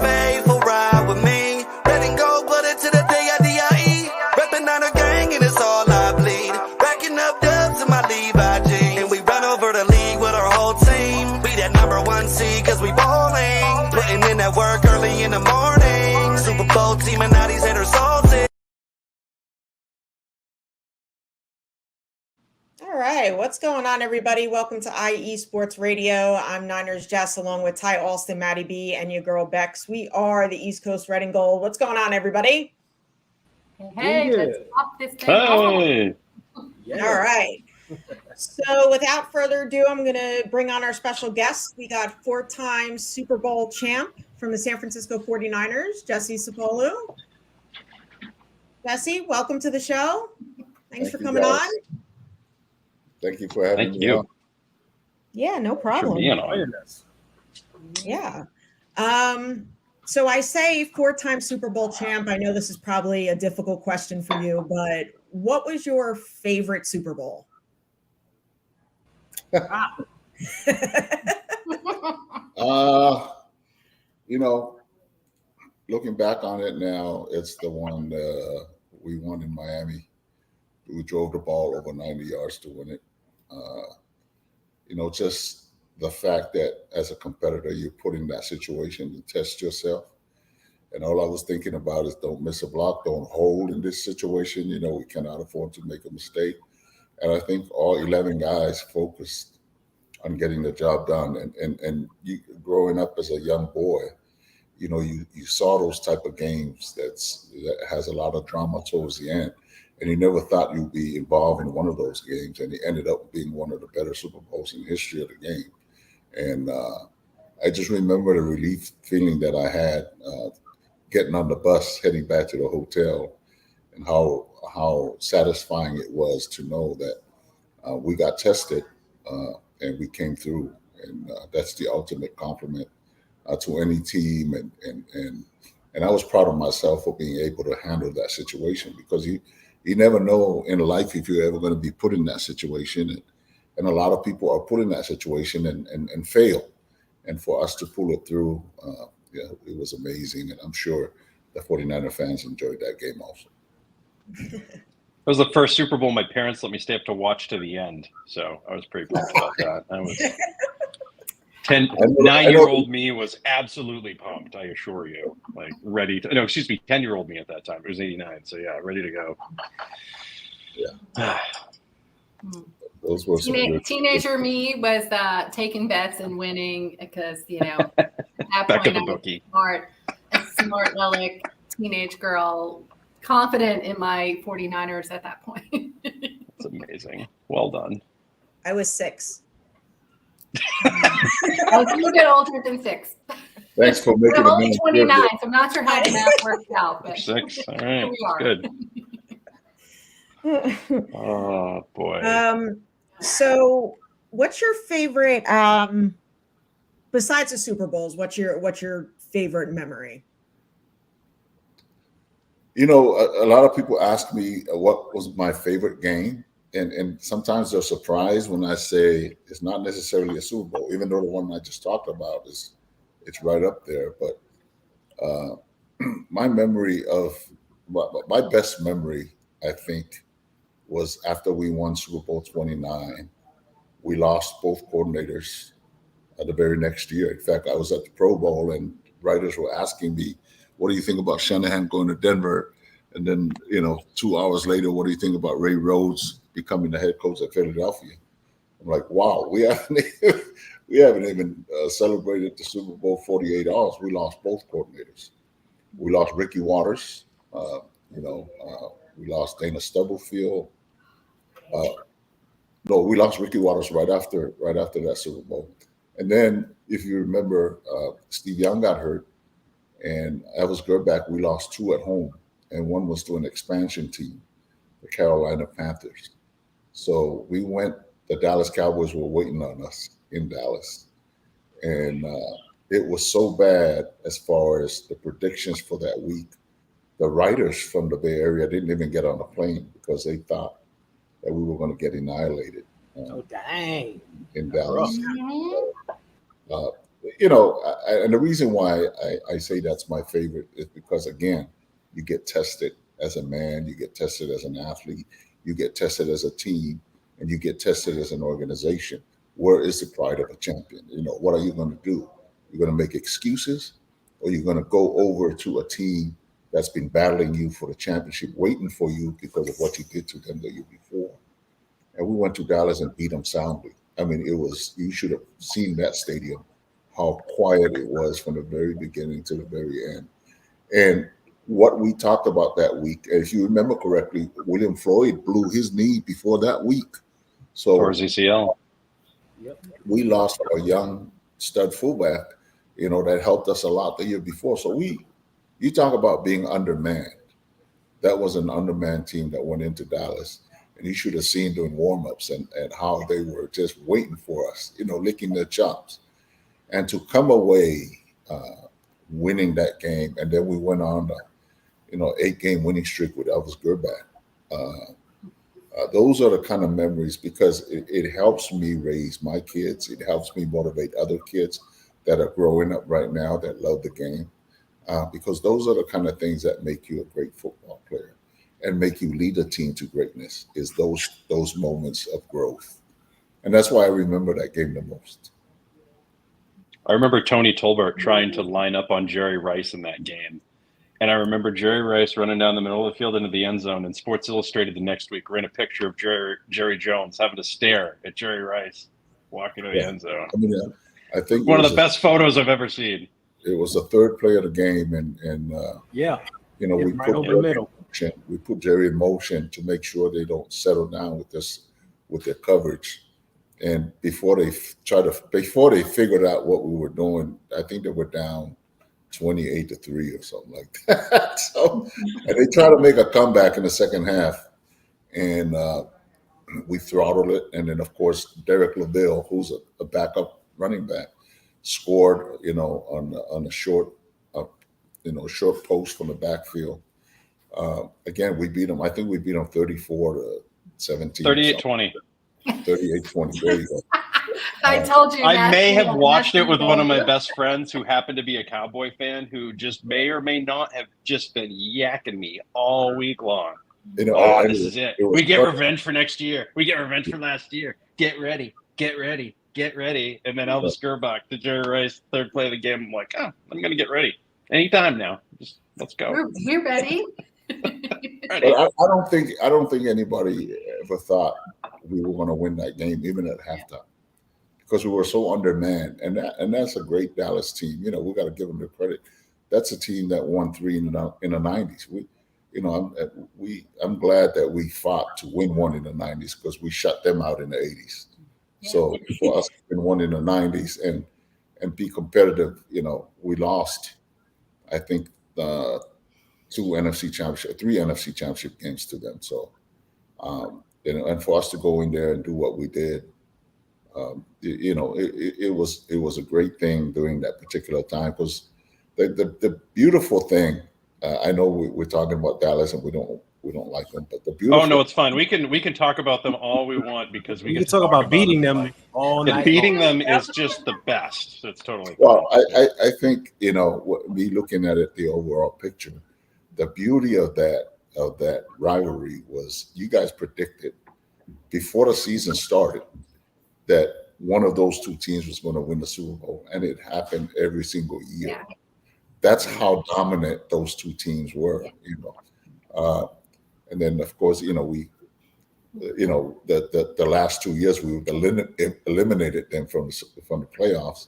faithful, ride with me. Red and gold blooded to the day I die. Reppin' on a gang and it's all I bleed. Racking up dubs in my Levi jeans. And we run over the league with our whole team. Be that #1 seed cause we ballin'. Putting in that work early in the morning. Super Bowl team and now these haters salty. All right, what's going on, everybody? Welcome to IE Sports Radio. I'm Niners Jess, along with Ty Alston, Maddie B, and your girl Bex. We are the East Coast Red and Gold. What's going on, everybody? Hey, let's pop this thing off. Yeah. All right. So without further ado, I'm going to bring on our special guest. We got 4-time Super Bowl champ from the San Francisco 49ers, Jesse Sapolu. Jesse, welcome to the show. Thanks for coming on. Thank you for having me on. Yeah, no problem. Yeah. So I say 4-time Super Bowl champ. I know this is probably a difficult question for you, but what was your favorite Super Bowl? Looking back on it now, it's the one we won in Miami. We drove the ball over 90 yards to win it. Just the fact that as a competitor, you're put in that situation to test yourself. And all I was thinking about is don't miss a block, don't hold in this situation. We cannot afford to make a mistake. And I think all 11 guys focused on getting the job done. And you, growing up as a young boy, you saw those type of games that has a lot of drama towards the end. And you never thought you'd be involved in one of those games. And it ended up being one of the better Super Bowls in the history of the game. And I just remember the relief feeling that I had getting on the bus, heading back to the hotel, and how satisfying it was to know that we got tested and we came through. And that's the ultimate compliment to any team. And I was proud of myself for being able to handle that situation, because you never know in life if you're ever going to be put in that situation. And a lot of people are put in that situation and fail. And for us to pull it through, it was amazing. And I'm sure the 49er fans enjoyed that game also. It was the first Super Bowl my parents let me stay up to watch to the end. So I was pretty pumped about that. I was 9-year-old me was absolutely pumped, I assure you. Like ready to, 10-year-old me at that time. It was 89. So yeah, ready to go. Yeah. Those were teenager me was taking bets and winning because, at that back point, at the bookie. A smart aleck teenage girl, confident in my 49ers at that point. It's amazing. Well done. I was 6. I was a little bit older than 6. Thanks for making I'm only 29, so I'm not sure how the math works out. But 6. All right. We are. Good. Oh boy. So what's your favorite besides the Super Bowls, what's your favorite memory? A lot of people ask me what was my favorite game, and sometimes they're surprised when I say it's not necessarily a Super Bowl, even though the one I just talked about it's right up there. But my best memory, I think, was after we won Super Bowl 29. We lost both coordinators the very next year. In fact, I was at the Pro Bowl and writers were asking me, what do you think about Shanahan going to Denver? And then, 2 hours later, what do you think about Ray Rhodes becoming the head coach at Philadelphia? I'm like, wow, we haven't even celebrated the Super Bowl 48 hours. We lost both coordinators. We lost Ricky Waters. We lost Dana Stubblefield. We lost Ricky Waters right after that Super Bowl. And then, if you remember, Steve Young got hurt, and Elvis Gerback, we lost 2 at home, and one was to an expansion team, the Carolina Panthers. So the Dallas Cowboys were waiting on us in Dallas. And it was so bad as far as the predictions for that week. The writers from the Bay Area didn't even get on the plane because they thought that we were going to get annihilated. Dang. In Dallas. and the reason why I say that's my favorite is because, again, you get tested as a man, you get tested as an athlete, you get tested as a team, and you get tested as an organization. Where is the pride of a champion? What are you going to do? You're going to make excuses, or you're going to go over to a team that's been battling you for the championship, waiting for you because of what you did to them the year before. And we went to Dallas and beat them soundly. I mean, you should have seen that stadium, how quiet it was from the very beginning to the very end. And what we talked about that week, if you remember correctly, William Floyd blew his knee before that week. So Or ACL. we lost our young stud fullback, that helped us a lot the year before. So you talk about being undermanned. That was an undermanned team that went into Dallas. And you should have seen during warmups and how they were just waiting for us, licking their chops. And to come away winning that game, and then we went on the 8-game winning streak with Elvis Grbac. Those are the kind of memories, because it helps me raise my kids. It helps me motivate other kids that are growing up right now that love the game, because those are the kind of things that make you a great football player and make you lead a team to greatness, is those moments of growth. And that's why I remember that game the most. I remember Tony Tolbert trying to line up on Jerry Rice in that game. And I remember Jerry Rice running down the middle of the field into the end zone, and Sports Illustrated the next week ran a picture of Jerry Jones having to stare at Jerry Rice walking to the end zone. I mean, I think one of the best photos I've ever seen. It was the third play of the game, and we right over the middle. We put Jerry in motion to make sure they don't settle down with their coverage. And before they figured out what we were doing, I think they were down 28-3 or something like that. So, and they tried to make a comeback in the second half, and we throttled it. And then, of course, Derek LaVille, who's a backup running back, scored, on a short post from the backfield. Again, we beat them. I think we beat them 34-17. 38-20. 38-20. There you go. I told you. I may have watched it with one of my best friends who happened to be a Cowboy fan, who just may or may not have just been yakking me all week long. This is it. We get revenge for next year. We get revenge for last year. Get ready. Get ready. Get ready. And then Elvis Grbac, the Jerry Rice, third play of the game. I'm like, I'm going to get ready. Anytime now. Just let's go. We're ready. I don't think anybody ever thought we were going to win that game, even at halftime, because we were so undermanned. And that's a great Dallas team. We got to give them the credit. That's a team that won 3 in the 90s. I'm glad that we fought to win one in the 90s, because we shut them out in the 80s. Yeah. So for us to win one in the 90s and be competitive, we lost, I think, 3 NFC championship games to them. So, and for us to go in there and do what we did, it was a great thing during that particular time, because the beautiful thing, I know we're talking about Dallas and we don't like them, but the beautiful. Oh no, it's fine. We can talk about them all we want, because we can talk about beating them all night. Beating them is just the best. So it's totally. Well, I think me looking at it, the overall picture, the beauty of that rivalry was, you guys predicted before the season started that one of those two teams was going to win the Super Bowl, and it happened every single year. Yeah. That's how dominant those two teams were, and then of course, the last 2 years we eliminated them from the playoffs.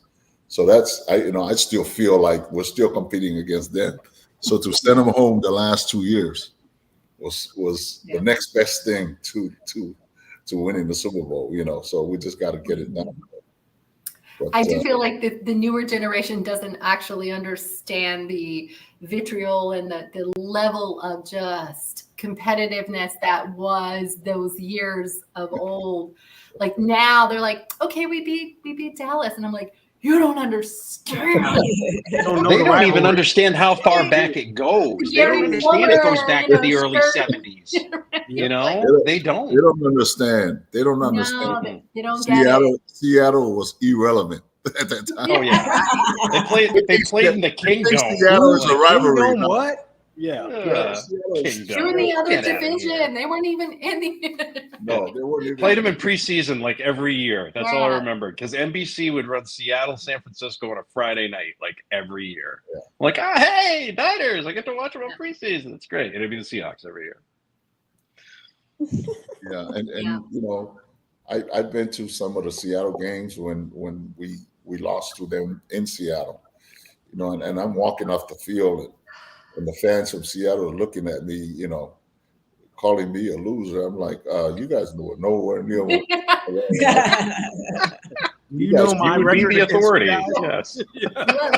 So that's I still feel like we're still competing against them. So to send them home the last 2 years was the next best thing to winning the Super Bowl. So we just got to get it done. But, I do feel like the newer generation doesn't actually understand the vitriol and the level of just competitiveness that was those years of old. Like now they're like, okay, we beat Dallas. And I'm like, you don't understand. They don't even understand how far back it goes. They don't understand it goes back to the early 70s. They don't. They don't understand. They don't understand. No, they don't get it. Seattle was irrelevant at that time. Oh yeah, they played in the Kingdom. Seattle is a rivalry. Kingdom, what? Yeah. Kingdom. They're in the other Get out of division. here. They weren't even in the. No, they weren't even. Played them in preseason like every year. That's all I Yeah. remember. Because NBC would run Seattle, San Francisco on a Friday night, like every year. Yeah. Like, hey, Niners! I get to watch them on preseason. It's great. It'd be the Seahawks every year. Yeah, and you know, I've been to some of the Seattle games when we lost to them in Seattle. You know, and I'm walking off the field and the fans from Seattle are looking at me, you know, calling me a loser. I'm like, you guys know nowhere near what You know my you would be record the against authority. you Yes.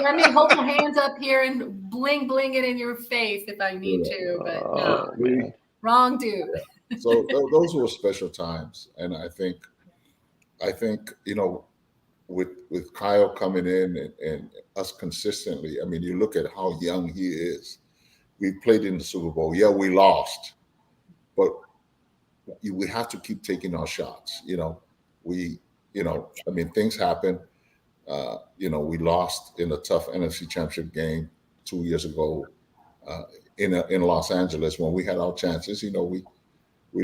Let me hold my hands up here and bling it in your face if I need to, but no, man. wrong dude. So those were special times, and I think you know, with Kyle coming in and us consistently. I mean, you look at how young he is. We played in the Super Bowl. Yeah, we lost, but we have to keep taking our shots. You know, I mean, things happen. You know, we lost in a tough NFC Championship game 2 years ago in Los Angeles when we had our chances. You know, we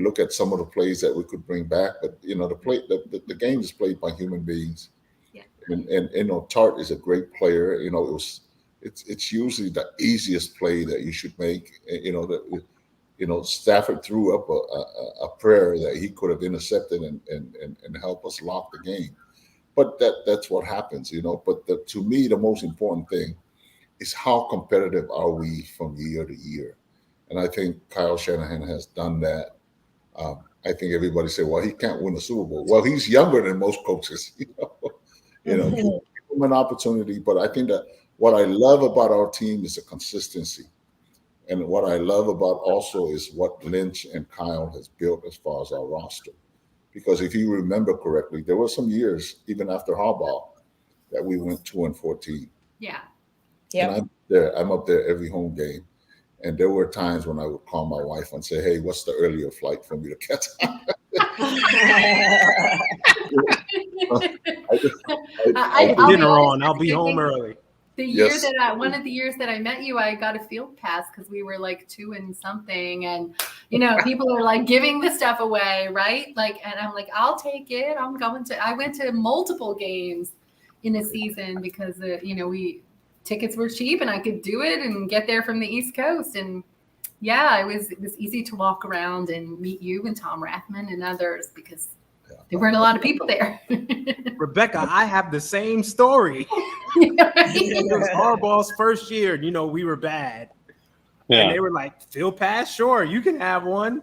look at some of the plays that we could bring back, but you know, the game is played by human beings. Yeah. And you know, Tart is a great player. You know, it's usually the easiest play that you should make. You know, Stafford threw up a prayer that he could have intercepted and help us lock the game. But that's what happens, you know. But to me, the most important thing is how competitive are we from year to year. And I think Kyle Shanahan has done that. I think everybody say, well, he can't win the Super Bowl. Well, he's younger than most coaches, you know. Give him an opportunity. But I think that what I love about our team is the consistency. And what I love about also is what Lynch and Kyle has built as far as our roster. Because if you remember correctly, there were some years, even after Harbaugh, that we went 2-14. Yeah. Yeah. And I'm up there every home game. And there were times when I would call my wife and say, hey, what's the earlier flight for me to catch? Dinner on. I'll be home early. The year Yes. that one of the years that I met you, I got a field pass because we were like 2 and something, and you know, people are like giving the stuff away, right? Like, and I'm like, I'll take it. I went to multiple games in a season because you know, tickets were cheap and I could do it and get there from the East Coast, and yeah, it was easy to walk around and meet you and Tom Rathman and others because there weren't a lot of people there. Rebecca, I have the same story. It was Harbaugh's first year. You know, we were bad. Yeah. And they were like, field pass? Sure, you can have one.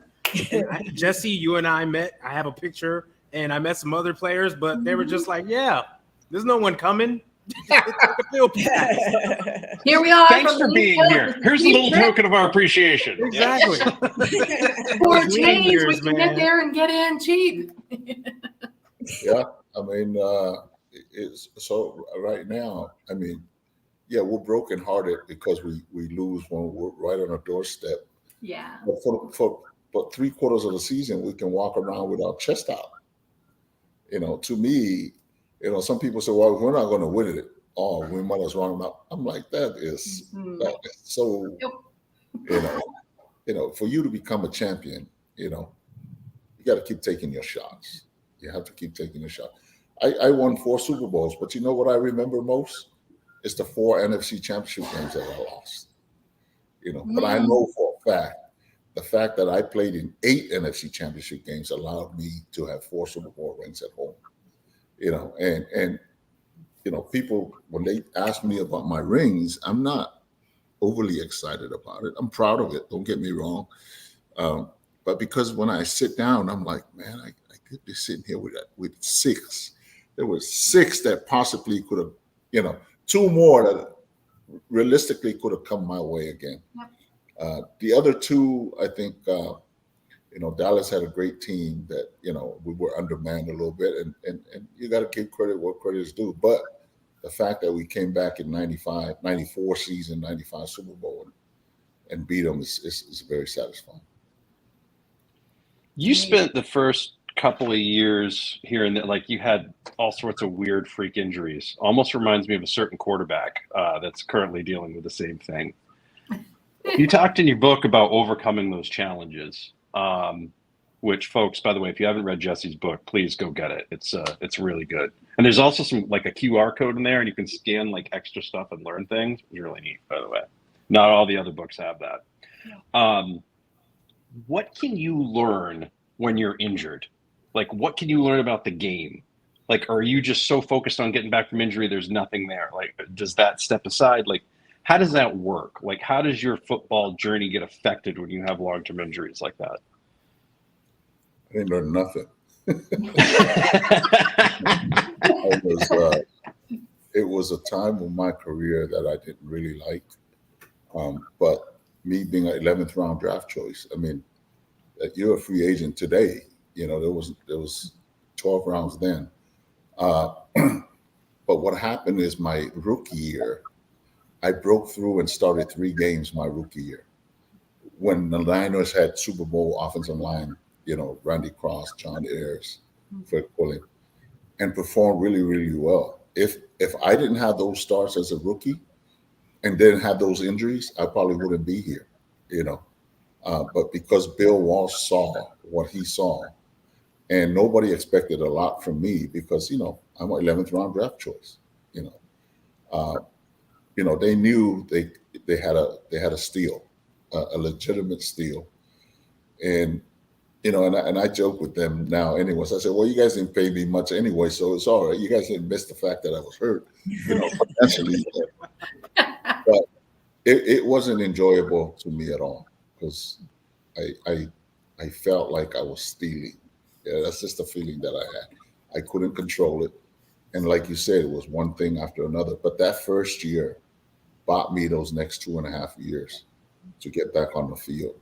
Jesse, you and I met. I have a picture, and I met some other players, but they were just like, yeah, there's no one coming. Take a field pass. Here we are. Thanks for being here. Here's a little token of our appreciation. Exactly. For change, we can get there and get in cheap. Yeah, I mean, it's so right now. I mean, yeah, we're brokenhearted because we lose when we're right on our doorstep. Yeah. But but 3/4 of the season, we can walk around with our chest out. You know, to me, you know, some people say, "Well, we're not going to win it. Oh, we might as well run up." I'm like, that is so. You know, for you to become a champion, you know, you got to keep taking your shots. You have to keep taking your shot. I won 4 Super Bowls, but you know what I remember most? It's the 4 NFC Championship games that I lost. You know, but I know for a fact, the fact that I played in 8 NFC Championship games allowed me to have 4 Super Bowl rings at home. You know, and you know, people, when they ask me about my rings, I'm not overly excited about it. I'm proud of it. Don't get me wrong. But because when I sit down, I'm like, man, I could be sitting here with 6. There were 6 that possibly could have, you know, 2 more that realistically could have come my way again. The other 2, I think, you know, Dallas had a great team that, you know, we were undermanned a little bit, and you got to give credit what credit is due. But the fact that we came back in 94 season, 95 Super Bowl and beat them is very satisfying. You spent the first couple of years here and there, like you had all sorts of weird freak injuries. Almost reminds me of a certain quarterback that's currently dealing with the same thing. You talked in your book about overcoming those challenges, which, folks, by the way, if you haven't read Jesse's book, please go get it. It's really good. And there's also some like a QR code in there, and you can scan like extra stuff and learn things. It's really neat, by the way. Not all the other books have that. What can you learn when you're injured? Like, what can you learn about the game? Like, are you just so focused on getting back from injury, there's nothing there? Like, does that step aside? Like, how does that work? Like, how does your football journey get affected when you have long-term injuries like that? I didn't learn nothing. It was a time of my career that I didn't really like. But me being an 11th round draft choice, I mean, you're a free agent today. You know, there was 12 rounds then. But what happened is my rookie year, I broke through and started 3 games my rookie year. When the Niners had Super Bowl offensive line, you know, Randy Cross, John Ayers, Fred Quillen, and performed really, really well. If I didn't have those starts as a rookie and didn't have those injuries, I probably wouldn't be here, you know. But because Bill Walsh saw what he saw, and nobody expected a lot from me because, you know, I'm an 11th round draft choice, you know. They knew they had a steal, a legitimate steal, and you know, and I joke with them now. Anyways, I said, well, you guys didn't pay me much anyway, so it's all right. You guys didn't miss the fact that I was hurt, you know, financially. But it wasn't enjoyable to me at all because I felt like I was stealing. Yeah, that's just the feeling that I had. I couldn't control it. And like you said, it was one thing after another. But that first year bought me those next 2.5 years to get back on the field.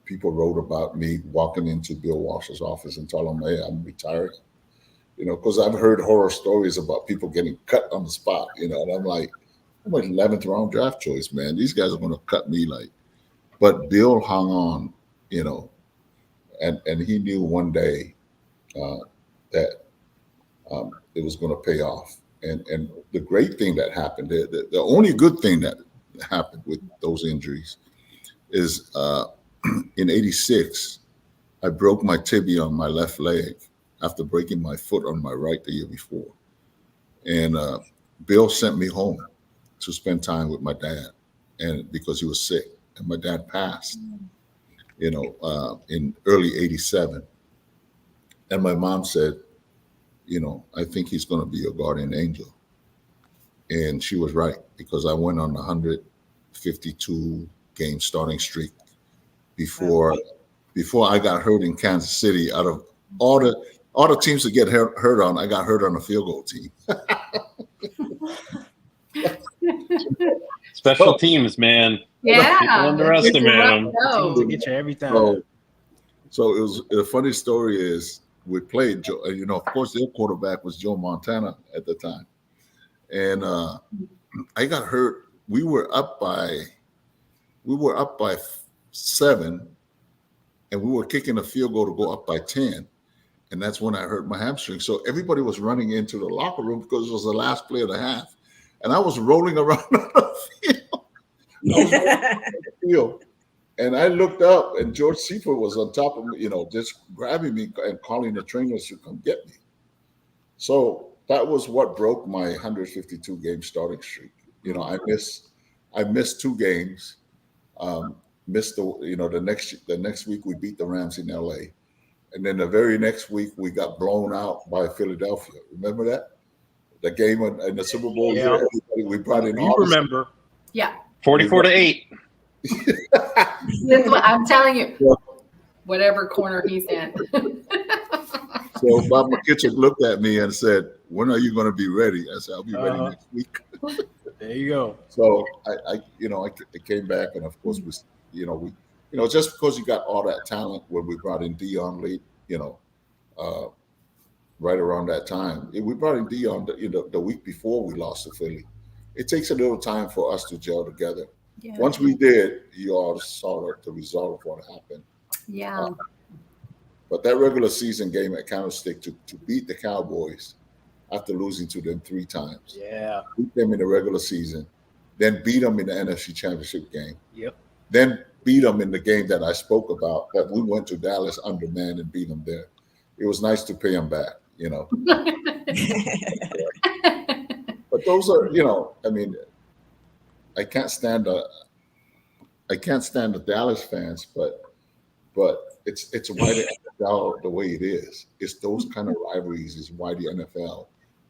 People wrote about me walking into Bill Walsh's office and telling him, hey, I'm retired. You know, because I've heard horror stories about people getting cut on the spot, you know, and I'm like, I'm an 11th round draft choice, man. These guys are going to cut me like, but Bill hung on, you know, and he knew one day that it was going to pay off. And the great thing that happened, the only good thing that happened with those injuries is in '86, I broke my tibia on my left leg after breaking my foot on my right the year before. And Bill sent me home to spend time with my dad, and because he was sick, and my dad passed, you know, in early '87. And my mom said, you know, I think he's going to be your guardian angel. And she was right, because I went on a 152 game starting streak before I got hurt in Kansas City. Out of all the teams to get hurt on, I got hurt on the field goal team. Special teams, man. Yeah. People underestimate them. To get you every time. So it was the funny story is we played, you know, of course their quarterback was Joe Montana at the time. And I got hurt. We were up by 7, and we were kicking a field goal to go up by 10. And that's when I hurt my hamstring. So everybody was running into the locker room because it was the last play of the half. And I was rolling around on the field. And I looked up, and George Seifert was on top of me, you know, just grabbing me and calling the trainers to come get me. So that was what broke my 152 game starting streak. You know, I missed 2 games. Missed the next week we beat the Rams in LA. And then the very next week we got blown out by Philadelphia. Remember that? The game in the Super Bowl year, we brought in You remember. Yeah. 44-8. I'm telling you, whatever corner he's in. So Bob McKittrick looked at me and said, when are you going to be ready? I said, I'll be ready next week. There you go. So I came back, and of course we just because you got all that talent when we brought in Dion late, right around that time. We brought in Dion the week before we lost to Philly. It takes a little time for us to gel together. Yeah. Once we did, you all saw the result of what happened. Yeah. But that regular season game at Candlestick to beat the Cowboys after losing to them 3 times. Yeah. Beat them in the regular season, then beat them in the NFC Championship game. Yep. Then beat them in the game that I spoke about, that we went to Dallas undermanned and beat them there. It was nice to pay them back, you know. But those are, you know, I mean, I can't stand the Dallas fans, but it's why the NFL the way it is. It's those kind of rivalries is why the NFL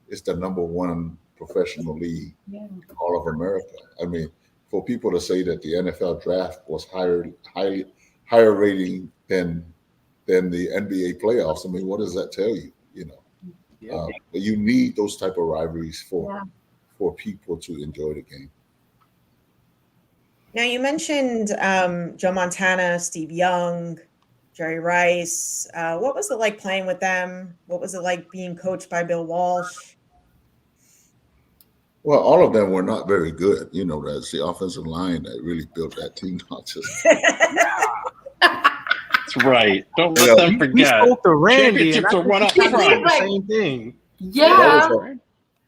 is the #1 professional league in all of America. I mean, for people to say that the NFL draft was higher rating than the NBA playoffs, I mean, what does that tell you? You know, but you need those type of rivalries for people to enjoy the game. Now, you mentioned Joe Montana, Steve Young, Jerry Rice. What was it like playing with them? What was it like being coached by Bill Walsh? Well, all of them were not very good. You know, that's the offensive line that really built that team, not just. That's right. Don't let them forget. We spoke to Randy, Championships are one up front. The same thing. Yeah.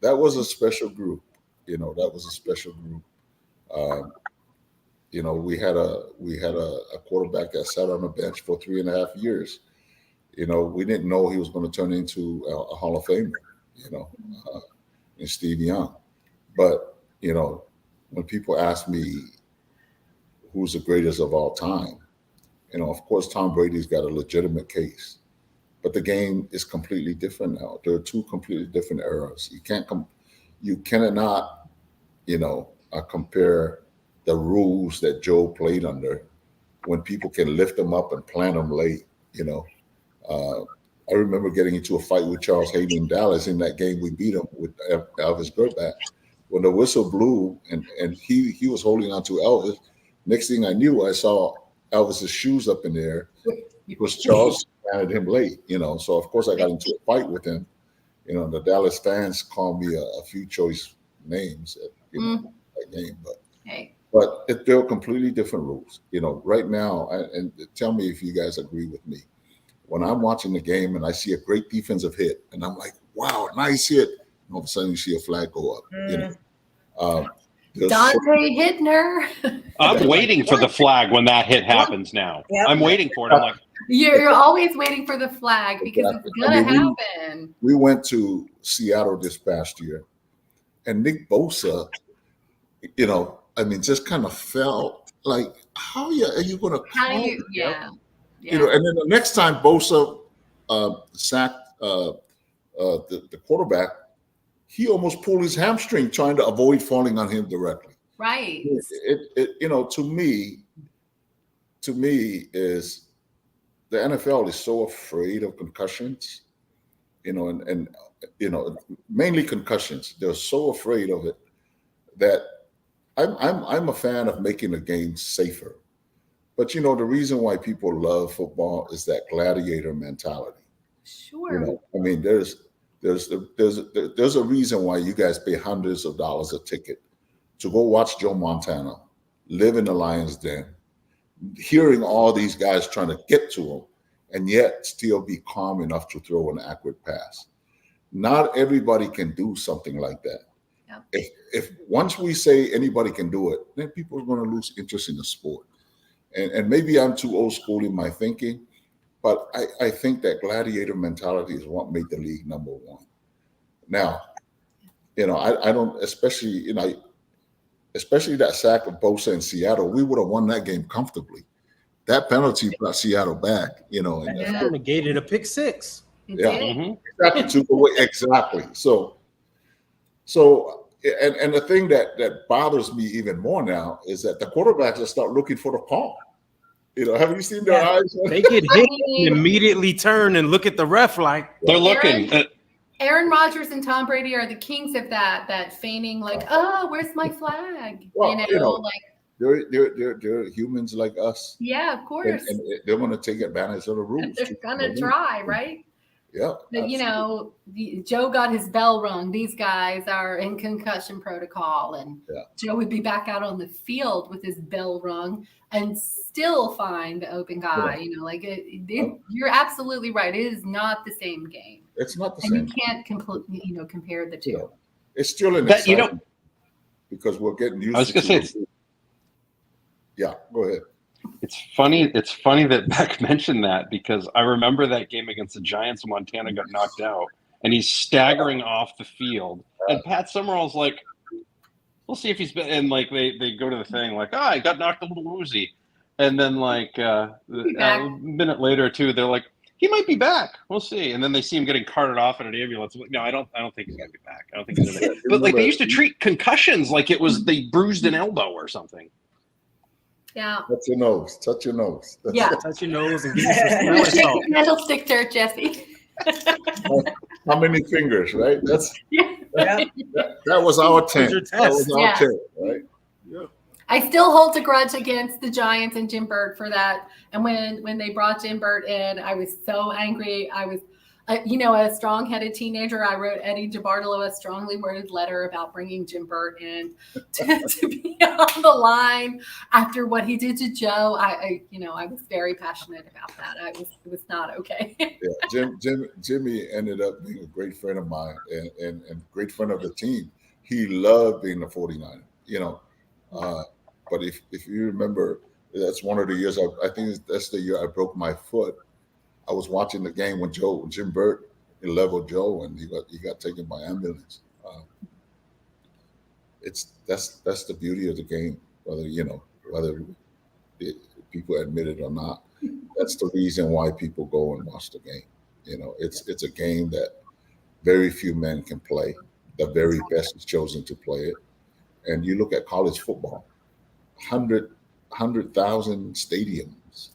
That was a special group. You know, that was a special group. You know, we had a quarterback that sat on the bench for 3.5 years. You know, we didn't know he was going to turn into a Hall of Famer. You know, in Steve Young. But you know, when people ask me who's the greatest of all time, you know, of course, Tom Brady's got a legitimate case, but the game is completely different now. There are 2 completely different eras. You cannot, you know, compare the rules that Joe played under when people can lift them up and plant them late. You know, I remember getting into a fight with Charles Hayden in Dallas. In that game, we beat him with Elvis Grbac. When the whistle blew and he was holding on to Elvis, next thing I knew, I saw Elvis's shoes up in the air. It was Charles planted him late, you know. So of course I got into a fight with him. You know, the Dallas fans called me a few choice names at that game, but they're completely different rules. You know, right now, and tell me if you guys agree with me. When I'm watching the game and I see a great defensive hit, and I'm like, wow, nice hit. And all of a sudden you see a flag go up. You know, Dante Hittner. I'm waiting for the flag when that hit happens now. Yep. I'm waiting for it. I'm like, you're always waiting for the flag because it's gonna happen. We went to Seattle this past year, and Nick Bosa, you know, I mean, just kind of felt like, how are you going to call it? Yeah. You know, and then the next time Bosa sacked the quarterback, he almost pulled his hamstring trying to avoid falling on him directly. Right. It you know, to me is the NFL is so afraid of concussions, you know, and you know, mainly concussions. They're so afraid of it that I'm a fan of making the game safer. But you know, the reason why people love football is that gladiator mentality. Sure. You know, I mean, there's a reason why you guys pay hundreds of dollars a ticket to go watch Joe Montana live in the lion's den, hearing all these guys trying to get to him, and yet still be calm enough to throw an accurate pass. Not everybody can do something like that. Yep. If once we say anybody can do it, then people are going to lose interest in the sport. And maybe I'm too old school in my thinking, but I think that gladiator mentality is what made the league #1. Now, you know, I don't, especially that sack of Bosa in Seattle, we would have won that game comfortably. That penalty brought Seattle back, you know. And negated a pick 6. Yeah, exactly. So, and the thing that bothers me even more now is that the quarterbacks will start looking for the palm. You know, have you seen their eyes? They get hit and immediately turn and look at the ref like they're looking. Aaron Rodgers and Tom Brady are the kings of that feigning, like, oh, where's my flag? Well, you know, like they're humans like us. Yeah, of course. And they're going to take advantage of the rules. They're going to try, right? Yeah. But Joe got his bell rung. These guys are in concussion protocol, and Joe would be back out on the field with his bell rung and still find the open guy. You're absolutely right. It is not the same game. It's not the and same. And you can't compare the two. Yeah. It's still an excitement because we're getting used to it. I was going to say, yeah, go ahead. It's funny that Beck mentioned that, because I remember that game against the Giants. Montana got knocked out, and he's staggering off the field. And Pat Summerall's like, we'll see if he's been. And like they go to the thing like, I got knocked a little woozy. And then like a minute later or two, they're like, he might be back. We'll see. And then they see him getting carted off in an ambulance. I'm like, no, I don't think he's gonna be back. I don't think he's gonna. But like they used to treat concussions like it was they bruised an elbow or something. Yeah. Touch your nose. Touch your nose. Yeah. Touch your nose and give you some candlestick dirt, Jesse. How many fingers, right? That was our 10. That was our 10, right? Yeah. I still hold a grudge against the Giants and Jim Burt for that. And when they brought Jim Burt in, I was so angry. I was, a strong-headed teenager. I wrote Eddie DeBartolo a strongly worded letter about bringing Jim Burt in to be on the line after what he did to Joe. I was very passionate about that. It was not okay. Yeah, Jimmy ended up being a great friend of mine and great friend of the team. He loved being a 49er, but if you remember, that's one of the years I think that's the year I broke my foot. I was watching the game when Jim Burt leveled Joe, and he got taken by ambulance. That's the beauty of the game, whether people admit it or not. That's the reason why people go and watch the game. It's a game that very few men can play. The very best is chosen to play it. And you look at college football, 100,000 stadiums.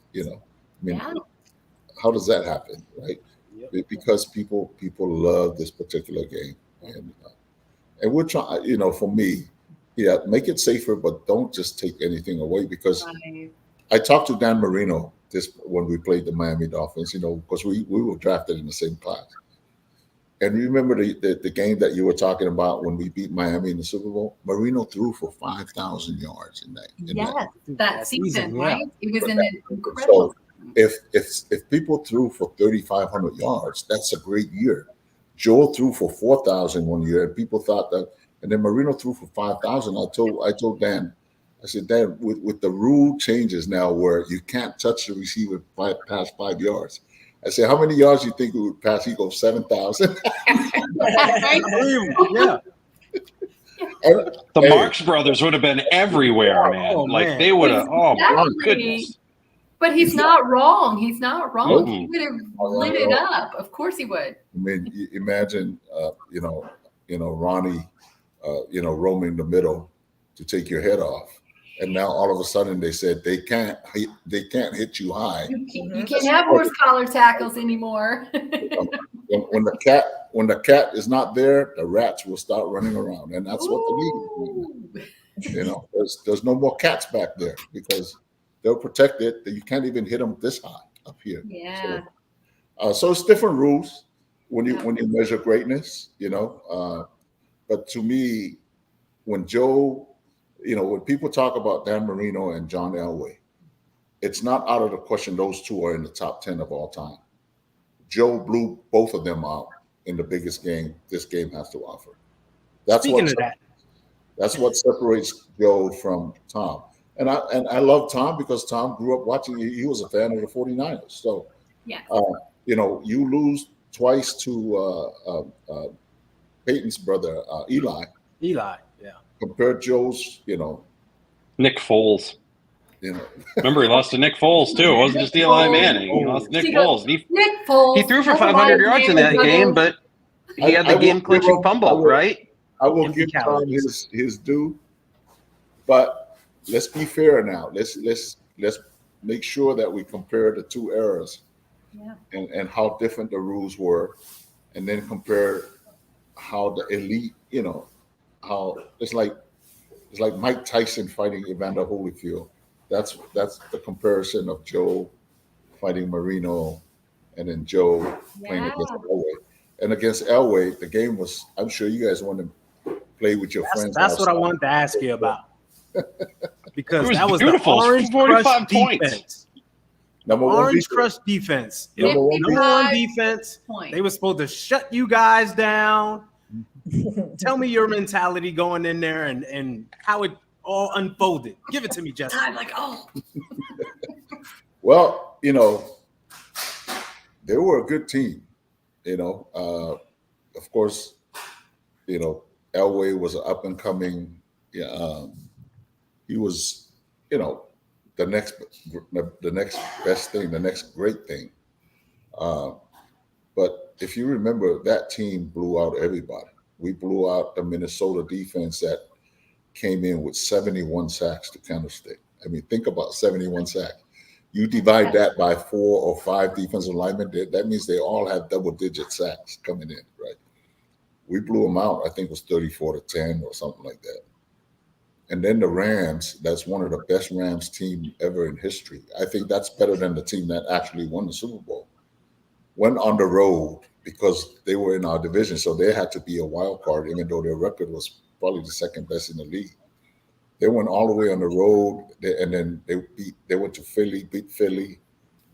How does that happen, right? Yep. Because people love this particular game, and we're trying. For me, make it safer, but don't just take anything away. Because I talked to Dan Marino when we played the Miami Dolphins, because we were drafted in the same class. And remember the game that you were talking about when we beat Miami in the Super Bowl? Marino threw for 5,000 yards in that season, right? It was an incredible. So if people threw for 3,500 yards, that's a great year. Joel threw for 4,000 one year, and people thought that. And then Marino threw for 5,000. I told Dan, I said, Dan, with the rule changes now where you can't touch the receiver past 5 yards. I said, how many yards do you think it would pass? He goes 7,000. Yeah. The Marx Brothers would have been everywhere, man. Man. They would have. Oh my goodness. But he's not wrong. He's not wrong. Nope. He would have lit it up. Of course he would. I mean, imagine, Ronnie, roaming the middle to take your head off. And now all of a sudden they said they can't hit you high. You can't have horse collar tackles anymore. When the cat is not there, the rats will start running around, and that's what the league is. There's no more cats back there because they're protected. You can't even hit them this high up here. Yeah. So it's different rules when you measure greatness, But to me, when Joe. When people talk about Dan Marino and John Elway, it's not out of the question those two are in the top 10 of all time. Joe blew both of them out in the biggest game this game has to offer. That's what separates Joe from Tom. And I love Tom because Tom grew up watching. He was a fan of the 49ers. So, you lose twice to Peyton's brother, Eli. Eli, yeah. Compared Joe's, Nick Foles. Remember, he lost to Nick Foles too. It wasn't just Eli Manning. He lost to Nick Foles. Nick Foles. He threw for 500 yards in that game, but he had the game-clinching fumble, right? I will give Tom his due, but let's be fair now. Let's make sure that we compare the two eras, and how different the rules were, and then compare how the elite, how it's like Mike Tyson fighting Evander Holyfield. That's the comparison of Joe fighting Marino and then Joe playing against Elway. And against Elway, the game was, I'm sure you guys want to play with your friends. That's what I wanted to ask you about. Because that was beautiful. The Orange 45 Crush points. defense. Number one Orange defense. Crush defense. Number one defense. Points. They were supposed to shut you guys down. Tell me your mentality going in there and how it all unfolded. Give it to me, Jesse. I'm like, oh. Well, you know, they were a good team. You know, of course, you know, Elway was an up and coming. He was, you know, the next best thing, the next great thing. But if you remember, that team blew out everybody. We blew out the Minnesota defense that came in with 71 sacks to Candlestick. I mean, think about 71 sacks. You divide that by 4 or 5 defensive linemen, that means they all have double-digit sacks coming in, right? We blew them out. I think it was 34-10 or something like that. And then the Rams, that's one of the best Rams team ever in history. I think that's better than the team that actually won the Super Bowl. Went on the road because they were in our division, so they had to be a wild card, even though their record was probably the second best in the league. They went all the way on the road, and then they went to Philly, beat Philly.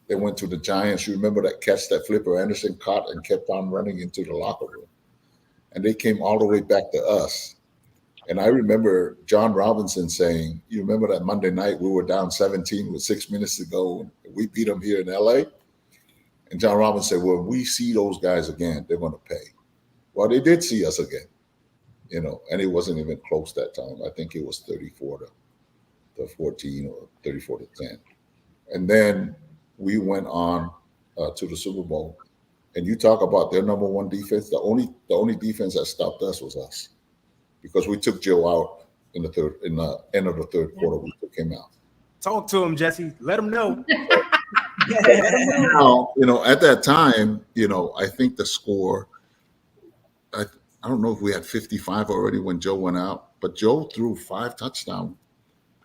They went to the Giants. You remember that catch that Flipper Anderson caught and kept on running into the locker room. And they came all the way back to us. And I remember John Robinson saying, you remember that Monday night we were down 17 with 6 minutes to go, and we beat them here in L.A.? And John Robinson said, well, when we see those guys again, they're going to pay. Well, they did see us again, you know, and it wasn't even close that time. I think it was 34-14 or 34-10. And then we went on to the Super Bowl. And you talk about their number one defense. The only defense that stopped us was us, because we took Joe out in the end of the third quarter. We took him out. Talk to him, Jesse. Let him know. Now, you know, at that time, you know, I think the score, I don't know if we had 55 already when Joe went out, but Joe threw 5 touchdown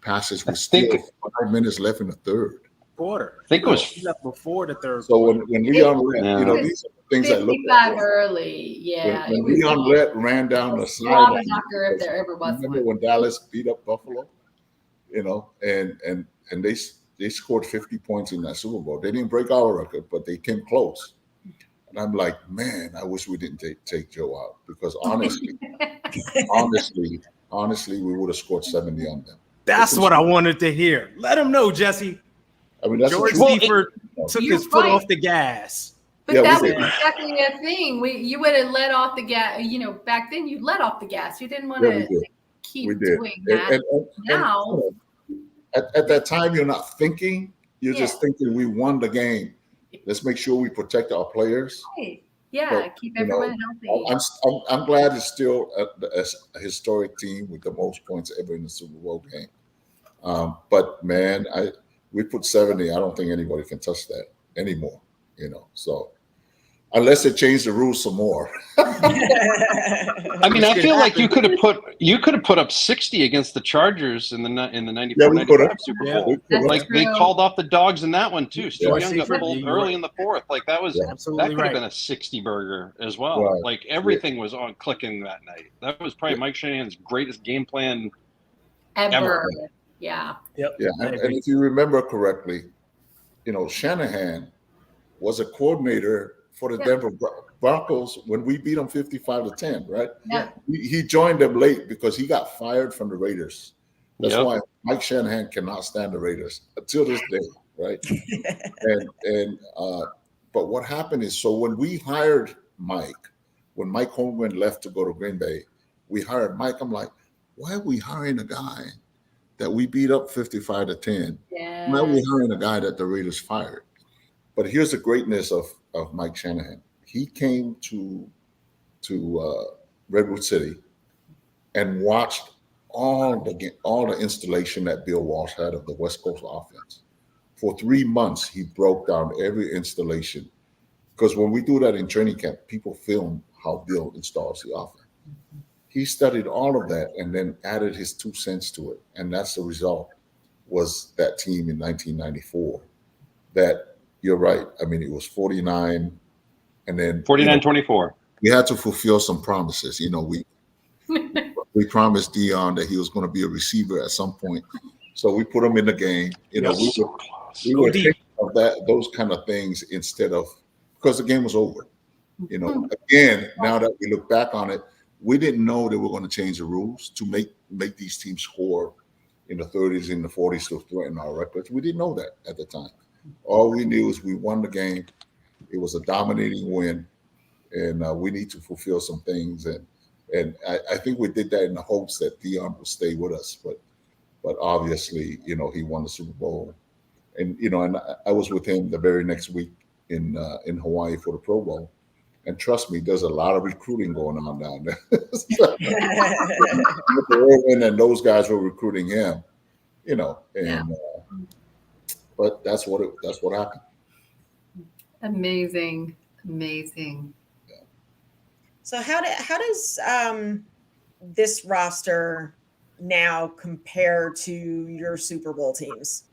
passes with still 5 minutes left in the third quarter. I think it was before the third. So when Leon Lett, you know, these are the things I look at. early, yeah. When Leon Lett ran down the sideline, if there ever was remember when Dallas beat up Buffalo, you know, and they scored 50 points in that Super Bowl. They didn't break our record, but they came close. And I'm like, man, I wish we didn't take Joe out, because honestly, we would have scored 70 on them. That's what I wanted to hear. Let him know, Jesse. I mean, that's George Seifert took his foot off the gas. But that was exactly a thing. You would have let off the gas. You know, back then you let off the gas. You didn't want to keep doing that. And now, at that time, you're not thinking. You're just thinking, we won the game. Let's make sure we protect our players. Right. Yeah, but, keep everyone healthy. I'm glad it's still a historic team with the most points ever in the Super Bowl game. But man, we put 70. I don't think anybody can touch that anymore. You know, so unless they change the rules some more. I mean, I feel like you could have put up 60 against the Chargers in the 94-95 Super Bowl. Like they called off the dogs in that one too. Stu Young got pulled early in the fourth. Like that could have been a 60 burger as well. Right. Like everything was on clicking that night. That was probably Mike Shanahan's greatest game plan ever. Yeah. Yep. Yeah. And if you remember correctly, you know, Shanahan was a coordinator for the Denver Broncos when we beat them 55-10, right? Yeah. He joined them late because he got fired from the Raiders. That's why Mike Shanahan cannot stand the Raiders until this day, right? But what happened is, so when we hired Mike, when Mike Holmgren left to go to Green Bay, we hired Mike. I'm like, why are we hiring a guy that we beat up 55-10? Yeah. Why are we hiring a guy that the Raiders fired? But here's the greatness of Mike Shanahan. He came to Redwood City and watched all the installation that Bill Walsh had of the West Coast offense. For 3 months, he broke down every installation, because when we do that in training camp, people film how Bill installs the offense. He studied all of that and then added his 2 cents to it, and that's the result. Was that team in 1994 that you're right. I mean, it was 49, and then 49-24. We had to fulfill some promises. We promised Dion that he was going to be a receiver at some point, so we put him in the game. We were thinking of those kind of things instead of, because the game was over. Again, now that we look back on it, we didn't know they were going to change the rules to make these teams score in the 30s, in the 40s to threaten our records. We didn't know that at the time. All we knew is we won the game. It was a dominating win, and we need to fulfill some things. And I think we did that in the hopes that Dion would stay with us. But obviously, he won the Super Bowl, and I was with him the very next week in Hawaii for the Pro Bowl. And trust me, there's a lot of recruiting going on down there. And those guys were recruiting him, but that's what happened. Amazing. Yeah. So how does this roster now compare to your Super Bowl teams?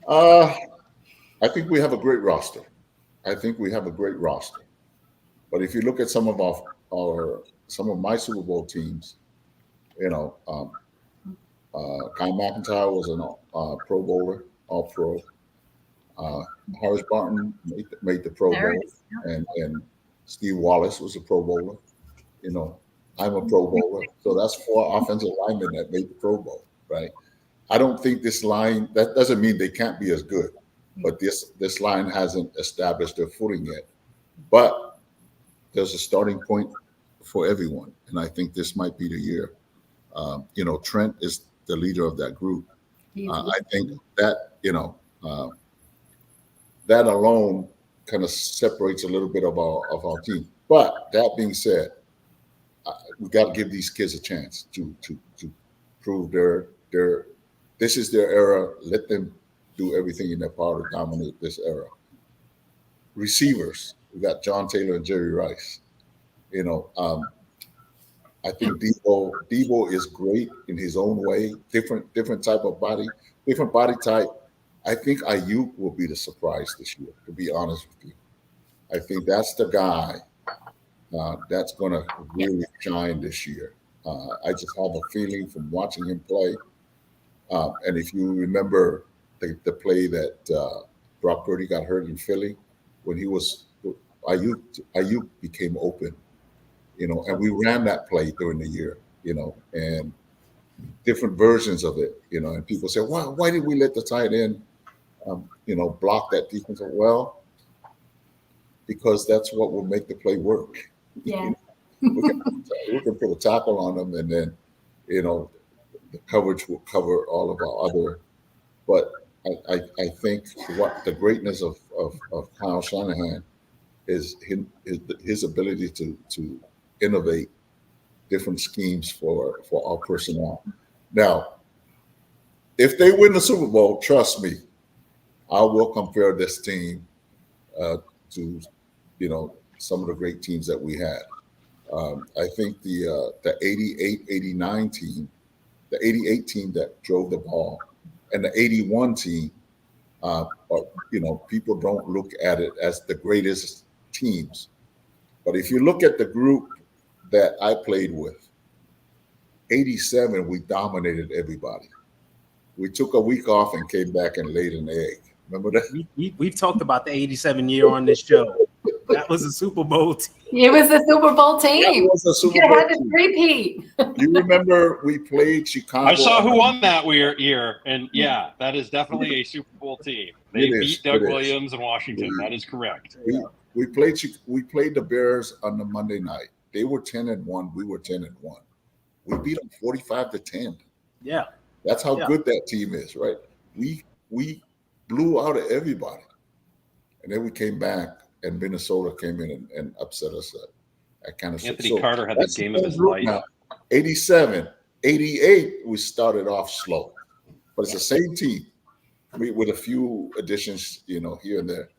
I think we have a great roster. But if you look at some of my Super Bowl teams, Kyle McIntyre was a Pro Bowler, All Pro. Harris Barton made the Pro Bowl, and Steve Wallace was a Pro Bowler. I'm a Pro Bowler, so that's 4 offensive linemen that made the Pro Bowl, right? I don't think this line, that doesn't mean they can't be as good, but this line hasn't established their footing yet. But there's a starting point for everyone, and I think this might be the year. Trent is the leader of that group. I think that that alone kind of separates a little bit of our team. But that being said, we got to give these kids a chance to prove this is their era. Let them do everything in their power to dominate this era. Receivers, we got John Taylor and Jerry Rice. I think Debo is great in his own way. Different type of body, different body type. I think Ayuk will be the surprise this year, to be honest with you. I think that's the guy that's going to really shine this year. I just have a feeling from watching him play. And if you remember the play that Brock Purdy got hurt in Philly, when Ayuk became open, and we ran that play during the year, and different versions of it, and people say, why did we let the tight end, block that defense? Well, because that's what will make the play work. Yeah. We can put a tackle on them, and then, the coverage will cover all of our other. But I think what the greatness of Kyle Shanahan is his ability to innovate different schemes for our personnel. Now, if they win the Super Bowl, trust me, I will compare this team to some of the great teams that we had. I think the 88-89 team, the 88 team that drove the ball, and the 81 team, people don't look at it as the greatest teams. But if you look at the group that I played with, 87, we dominated everybody. We took a week off and came back and laid an egg. Remember that? We've talked about the 87 year on this show. That was a Super Bowl team. It was a Super Bowl team. It was a Super you Bowl had to team. repeat. You remember we played Chicago. I saw who won that year, and yeah, that is definitely a Super Bowl team. They beat Doug Williams and Washington. That is correct. We played the Bears on the Monday night. They were 10-1. We were 10-1. We beat them 45-10. Yeah, that's how good that team is, right? We blew out of everybody, and then we came back, and Minnesota came in and upset us at Kansas City. Anthony Carter had the game of his life. Now, 87, 88, we started off slow, but it's the same team with a few additions, here and there.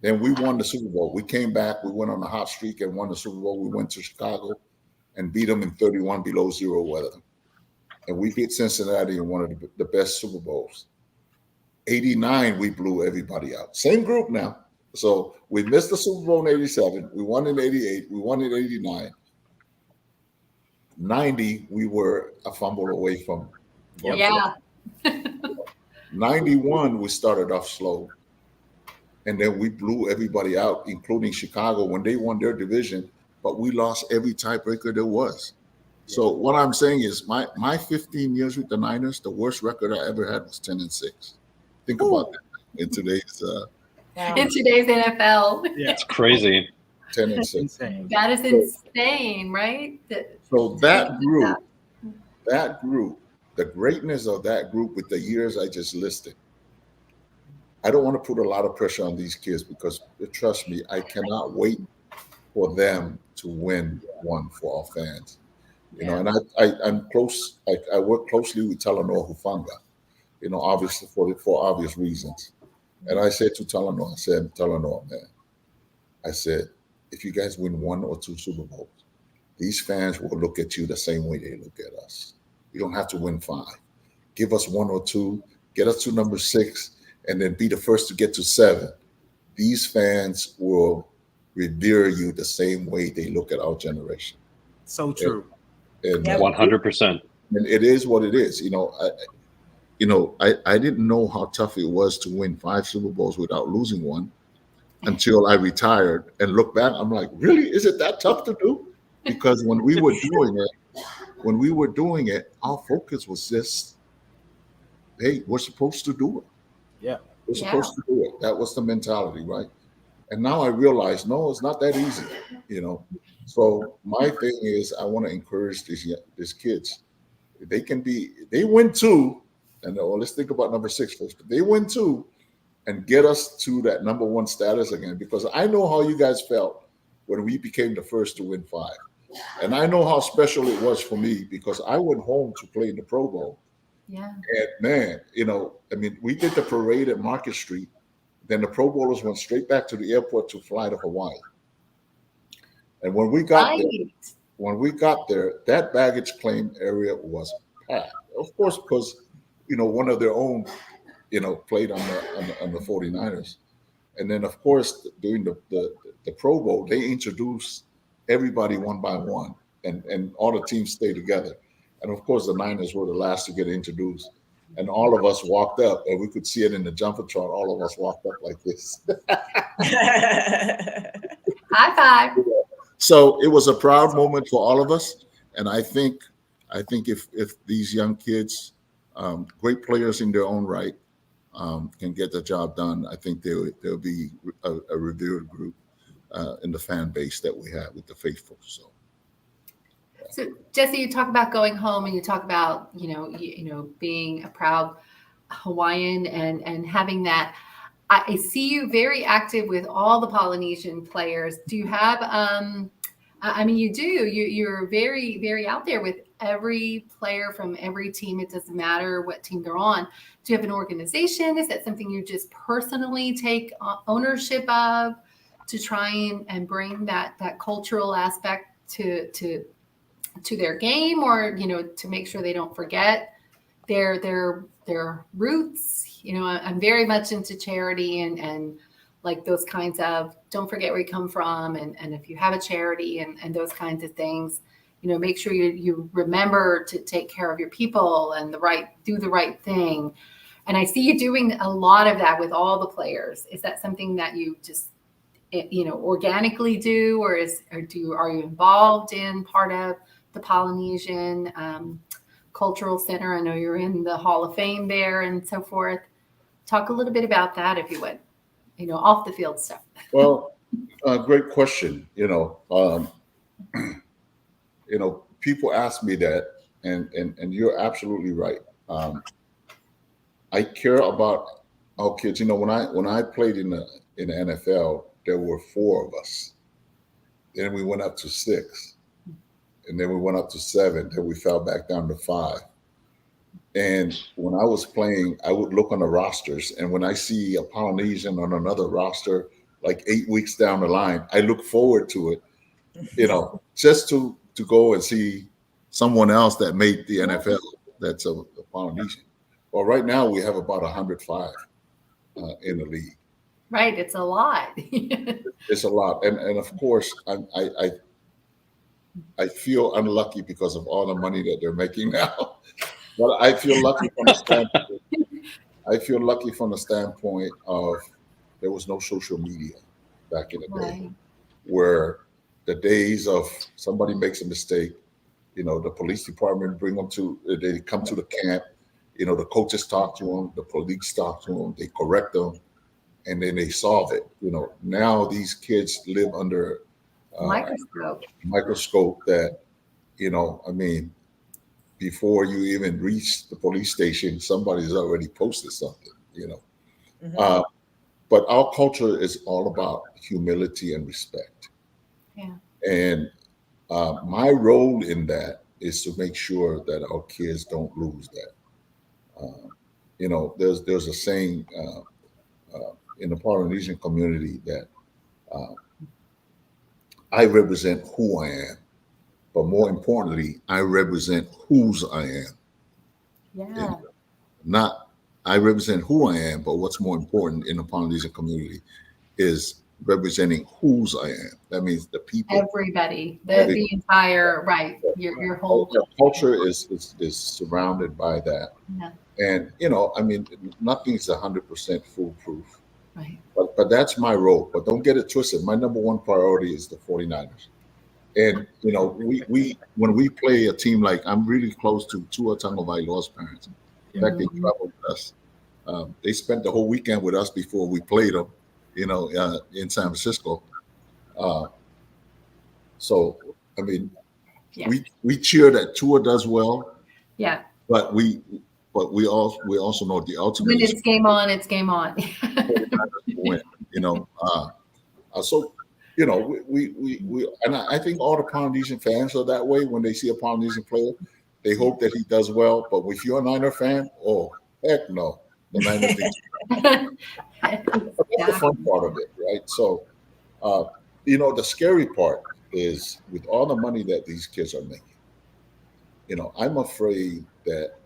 Then we won the Super Bowl. We came back. We went on a hot streak and won the Super Bowl. We went to Chicago and beat them in 31 below zero weather. And we beat Cincinnati in one of the best Super Bowls. '89, we blew everybody out. Same group now. So we missed the Super Bowl in '87. We won in '88. We won in '89. '90, we were a fumble away from. Yeah. 91, we started off slow. And then we blew everybody out, including Chicago, when they won their division. But we lost every tiebreaker there was. So what I'm saying is my 15 years with the Niners, the worst record I ever had was 10-6. Think about that in today's NFL. Yeah, It's crazy. 10-6. insane. That is insane, right? So that group, the greatness of that group with the years I just listed, I don't want to put a lot of pressure on these kids because trust me, I cannot wait for them to win one for our fans. You know, and I'm close. I work closely with Talanoa Hufanga, you know, obviously for obvious reasons. And I said to Talanoa, I said, Talanoa, man, I said, if you guys win 1 or 2 Super Bowls, these fans will look at you the same way they look at us. You don't have to win 5. Give us 1 or 2, get us to number 6, and then be the first to get to 7. These fans will revere you the same way they look at our generation. So true. And 100%. And it is what it is. I didn't know how tough it was to win 5 Super Bowls without losing one until I retired and look back. I'm like, really? Is it that tough to do? Because when we were doing it, our focus was just, hey, we're supposed to do it. Yeah. We're supposed to do it. That was the mentality, right? And now I realize, no, it's not that easy, you know. So my thing is, I want to encourage these kids. They win 2, and let's think about number 6 first. They win 2 and get us to that number 1 status again, because I know how you guys felt when we became the first to win 5. And I know how special it was for me because I went home to play in the Pro Bowl. Yeah. And man, we did the parade at Market Street. Then the Pro Bowlers went straight back to the airport to fly to Hawaii. And when we got there, that baggage claim area was packed. Of course, because one of their own, played on the 49ers. And then of course, during the Pro Bowl, they introduced everybody one by one, and all the teams stayed together. And of course, the Niners were the last to get introduced. And all of us walked up, and we could see it in the Jumbotron. All of us walked up like this. High five. So it was a proud moment for all of us. And I think if these young kids, great players in their own right, can get the job done, I think there'll be a revered group in the fan base that we have with the faithful. So Jesse, you talk about going home, and you talk about being a proud Hawaiian and having that. I see you very active with all the Polynesian players. Do you have? You do. You're very, very out there with every player from every team. It doesn't matter what team they're on. Do you have an organization? Is that something you just personally take ownership of to try and bring that cultural aspect to their game, or to make sure they don't forget their roots? I'm very much into charity and like those kinds of, don't forget where you come from, and if you have a charity and those kinds of things, make sure you remember to take care of your people and do the right thing. And I see you doing a lot of that with all the players. Is that something that you just organically do, or are you involved in part of the Polynesian Cultural Center? I know you're in the Hall of Fame there and so forth. Talk a little bit about that, if you would, off the field stuff. Well, great question. People ask me that, and you're absolutely right. I care about our kids. When I played in the NFL, there were 4 of us. Then we went up to 6. And then we went up to 7. Then we fell back down to 5. And when I was playing, I would look on the rosters. And when I see a Polynesian on another roster, like 8 weeks down the line, I look forward to it, just to go and see someone else that made the NFL that's a Polynesian. Well, right now we have about 105. in the league. Right, it's a lot. It's a lot, and of course, I feel unlucky because of all the money that they're making now. But I feel lucky from the standpoint. I feel lucky from the standpoint of there was no social media back in the day, Right. where the days of somebody makes a mistake, the police department they come to the camp, the coaches talk to them, the police talk to them, they correct them, and then they solve it. Now these kids live under microscope that, I mean, before you even reach the police station, somebody's already posted something, Mhm. But our culture is all about humility and respect. Yeah. And my role in that is to make sure that our kids don't lose that. There's a saying in the Polynesian community that I represent who I am, but more importantly, I represent whose I am. Yeah. And not I represent who I am, but what's more important in the Polynesian community is representing whose I am. That means the people. Everybody, the entire, right, your whole culture is surrounded by that. Yeah. And I mean, nothing's 100% foolproof. Right. But that's my role. But don't get it twisted. My number one priority is the 49ers. And we when we play a team, like I'm really close to Tua Tagovailoa's parents. In fact, they traveled with us. They spent the whole weekend with us before we played them, in San Francisco. So I mean, Yeah. we cheer that Tua does well. Yeah. But we also know the ultimate. When it's game on, it's game on. Win, so we and I think all the Polynesian fans are that way. When they see a Polynesian player, they hope that he does well. But if you're a Niner fan, oh heck no, the Niners think. But that's the fun part of it, right? So, the scary part is with all the money that these kids are making. I'm afraid that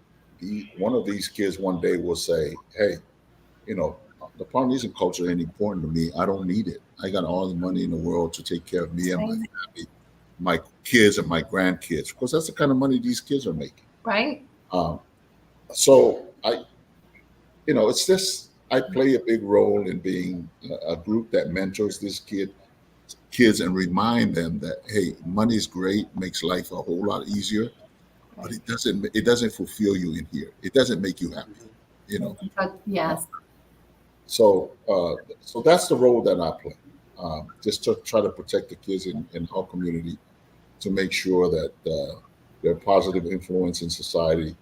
one of these kids one day will say, "Hey, the Polynesian culture ain't important to me. I don't need it. I got all the money in the world to take care of me and my family, my kids and my grandkids, because that's the kind of money these kids are making." Right. So it's just I play a big role in being a group that mentors these kids and remind them that, hey, money is great, makes life a whole lot easier, but it doesn't fulfill you in here. It doesn't make you happy. Yes. So that's the role that I play. Just to try to protect the kids in our community, to make sure that they're a positive influence in society,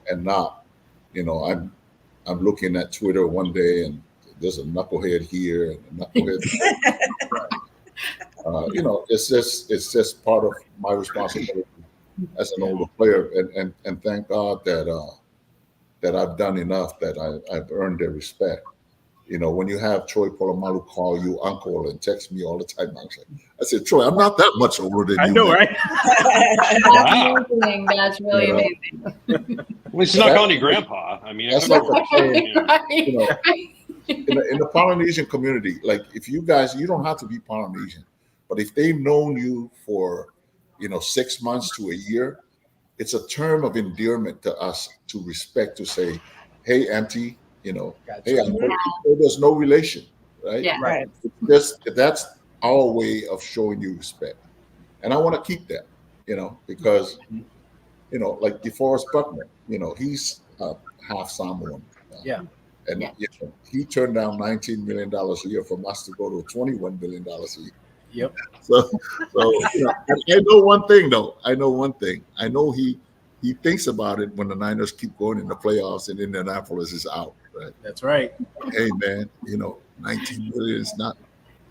and not, I'm looking at Twitter one day and there's a knucklehead here and a knucklehead there. It's just part of my responsibility as an older player, and thank God that I've done enough that I've earned their respect. When you have Troy Polamalu call you uncle and text me all the time, I said, Troy, I'm not that much older than you. I know, man. right? That's amazing. That's really amazing. Well, he's not calling you grandpa. I mean, that's like Right. in the Polynesian community, like if you don't have to be Polynesian, but if they've known you for 6 months to a year, it's a term of endearment to us, to respect, to say, hey, auntie, hey, uncle. There's no relation, right? Yeah. Right. That's our way of showing you respect, and I want to keep that, because like DeForest Buckner, he's half Samoan. Yeah. And he turned down $19 million a year from us to go to $21 million a year. Yep. So I know one thing though. I know he thinks about it when the Niners keep going in the playoffs and Indianapolis is out. Right. That's right. Hey man, 19 million is not.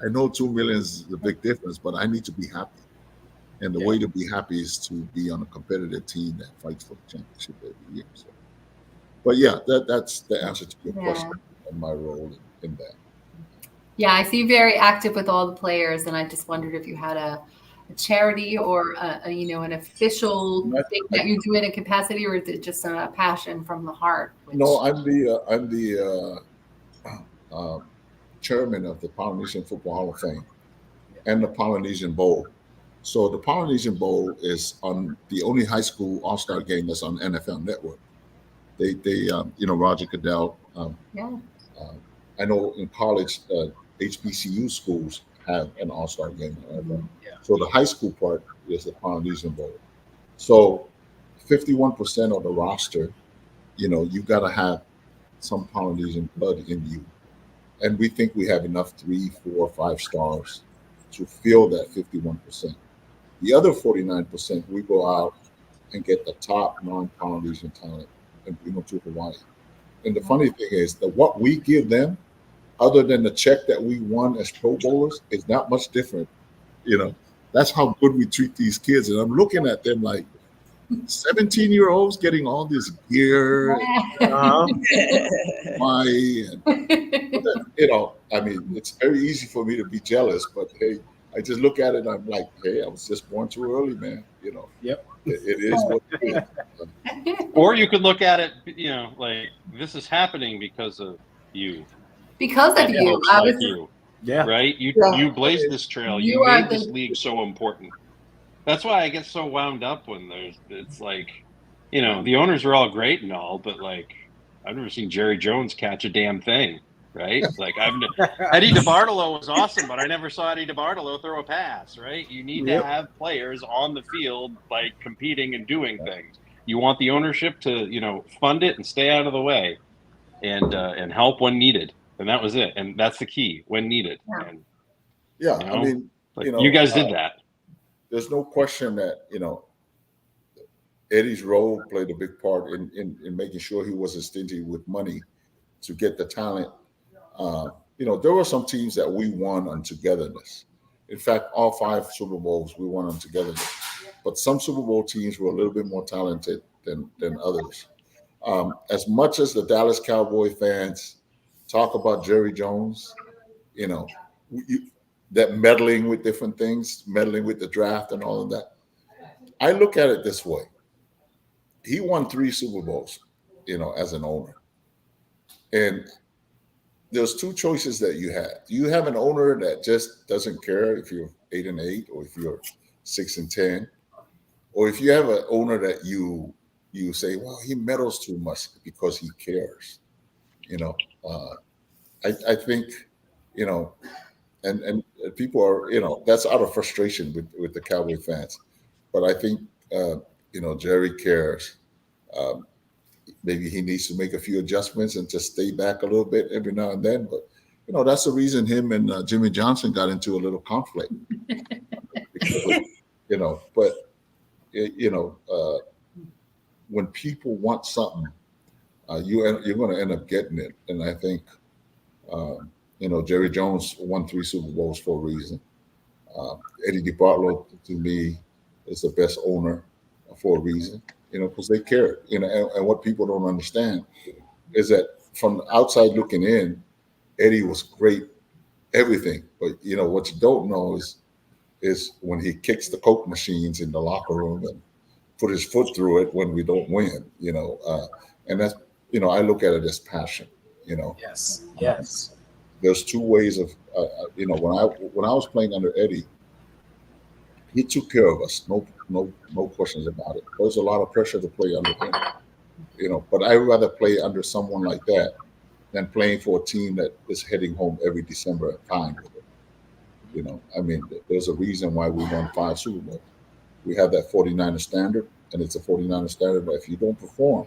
I know 2 million is a big difference, but I need to be happy. And the way to be happy is to be on a competitive team that fights for the championship every year. So. But that's the answer to your question and my role in that. Yeah, I see you very active with all the players, and I just wondered if you had a charity or an official thing that you do in a capacity, or is it just a passion from the heart? No, I'm chairman of the Polynesian Football Hall of Fame and the Polynesian Bowl. So the Polynesian Bowl is on the only high school all-star game that's on NFL Network. They Roger Goodell. I know in college, HBCU schools have an all-star game. So the high school part is the Polynesian Bowl. So 51% of the roster, you got to have some Polynesian blood in you. And we think we have enough 3, 4, 5 stars to fill that 51%. The other 49%, we go out and get the top non-Polynesian talent and bring them to Hawaii. And the funny thing is that what we give them, other than the check that we won as Pro Bowlers, is not much different. That's how good we treat these kids. And I'm looking at them like 17-year-olds getting all this gear. It's very easy for me to be jealous, but hey, I just look at it and I'm like, hey, I was just born too early, man. Yep. It is what it is. Or you could look at it, like this is happening because of you. Because of you. Like you. Yeah. Right? You blazed this trail. You made this league so important. That's why I get so wound up when it's like, the owners are all great and all, but like I've never seen Jerry Jones catch a damn thing, right? Like Eddie DeBartolo was awesome, but I never saw Eddie DeBartolo throw a pass, right? You need to have players on the field like competing and doing things. You want the ownership to, fund it and stay out of the way and help when needed. And that was it. And that's the key, when needed. And, you guys did that. There's no question that, Eddie's role played a big part in making sure he wasn't stingy with money to get the talent. There were some teams that we won on togetherness. In fact, all 5 Super Bowls we won on togetherness. But some Super Bowl teams were a little bit more talented than others. As much as the Dallas Cowboy fans talk about Jerry Jones, that meddling with different things, meddling with the draft and all of that. I look at it this way. He won 3 Super Bowls, as an owner. And there's 2 choices that you have. You have an owner that just doesn't care if you're 8-8 or if you're 6-10, or if you have an owner that you say, well, he meddles too much because he cares. I think, and people are, that's out of frustration with the Cowboy fans. But I think, Jerry cares. Maybe he needs to make a few adjustments and just stay back a little bit every now and then. But, that's the reason him and Jimmy Johnson got into a little conflict. When people want something, you're going to end up getting it. And I think, Jerry Jones won 3 Super Bowls for a reason. Eddie DeBartolo, to me, is the best owner for a reason, because they care. And what people don't understand is that from the outside looking in, Eddie was great, everything. But, what you don't know is when he kicks the Coke machines in the locker room and put his foot through it when we don't win, and that's, I look at it as passion, Yes. There's 2 ways of, when I was playing under Eddie, he took care of us. No questions about it. There was a lot of pressure to play under him, but I'd rather play under someone like that than playing for a team that is heading home every December at time with it. There's a reason why we won 5 Super Bowls. We have that 49er standard, and it's a 49er standard that if you don't perform,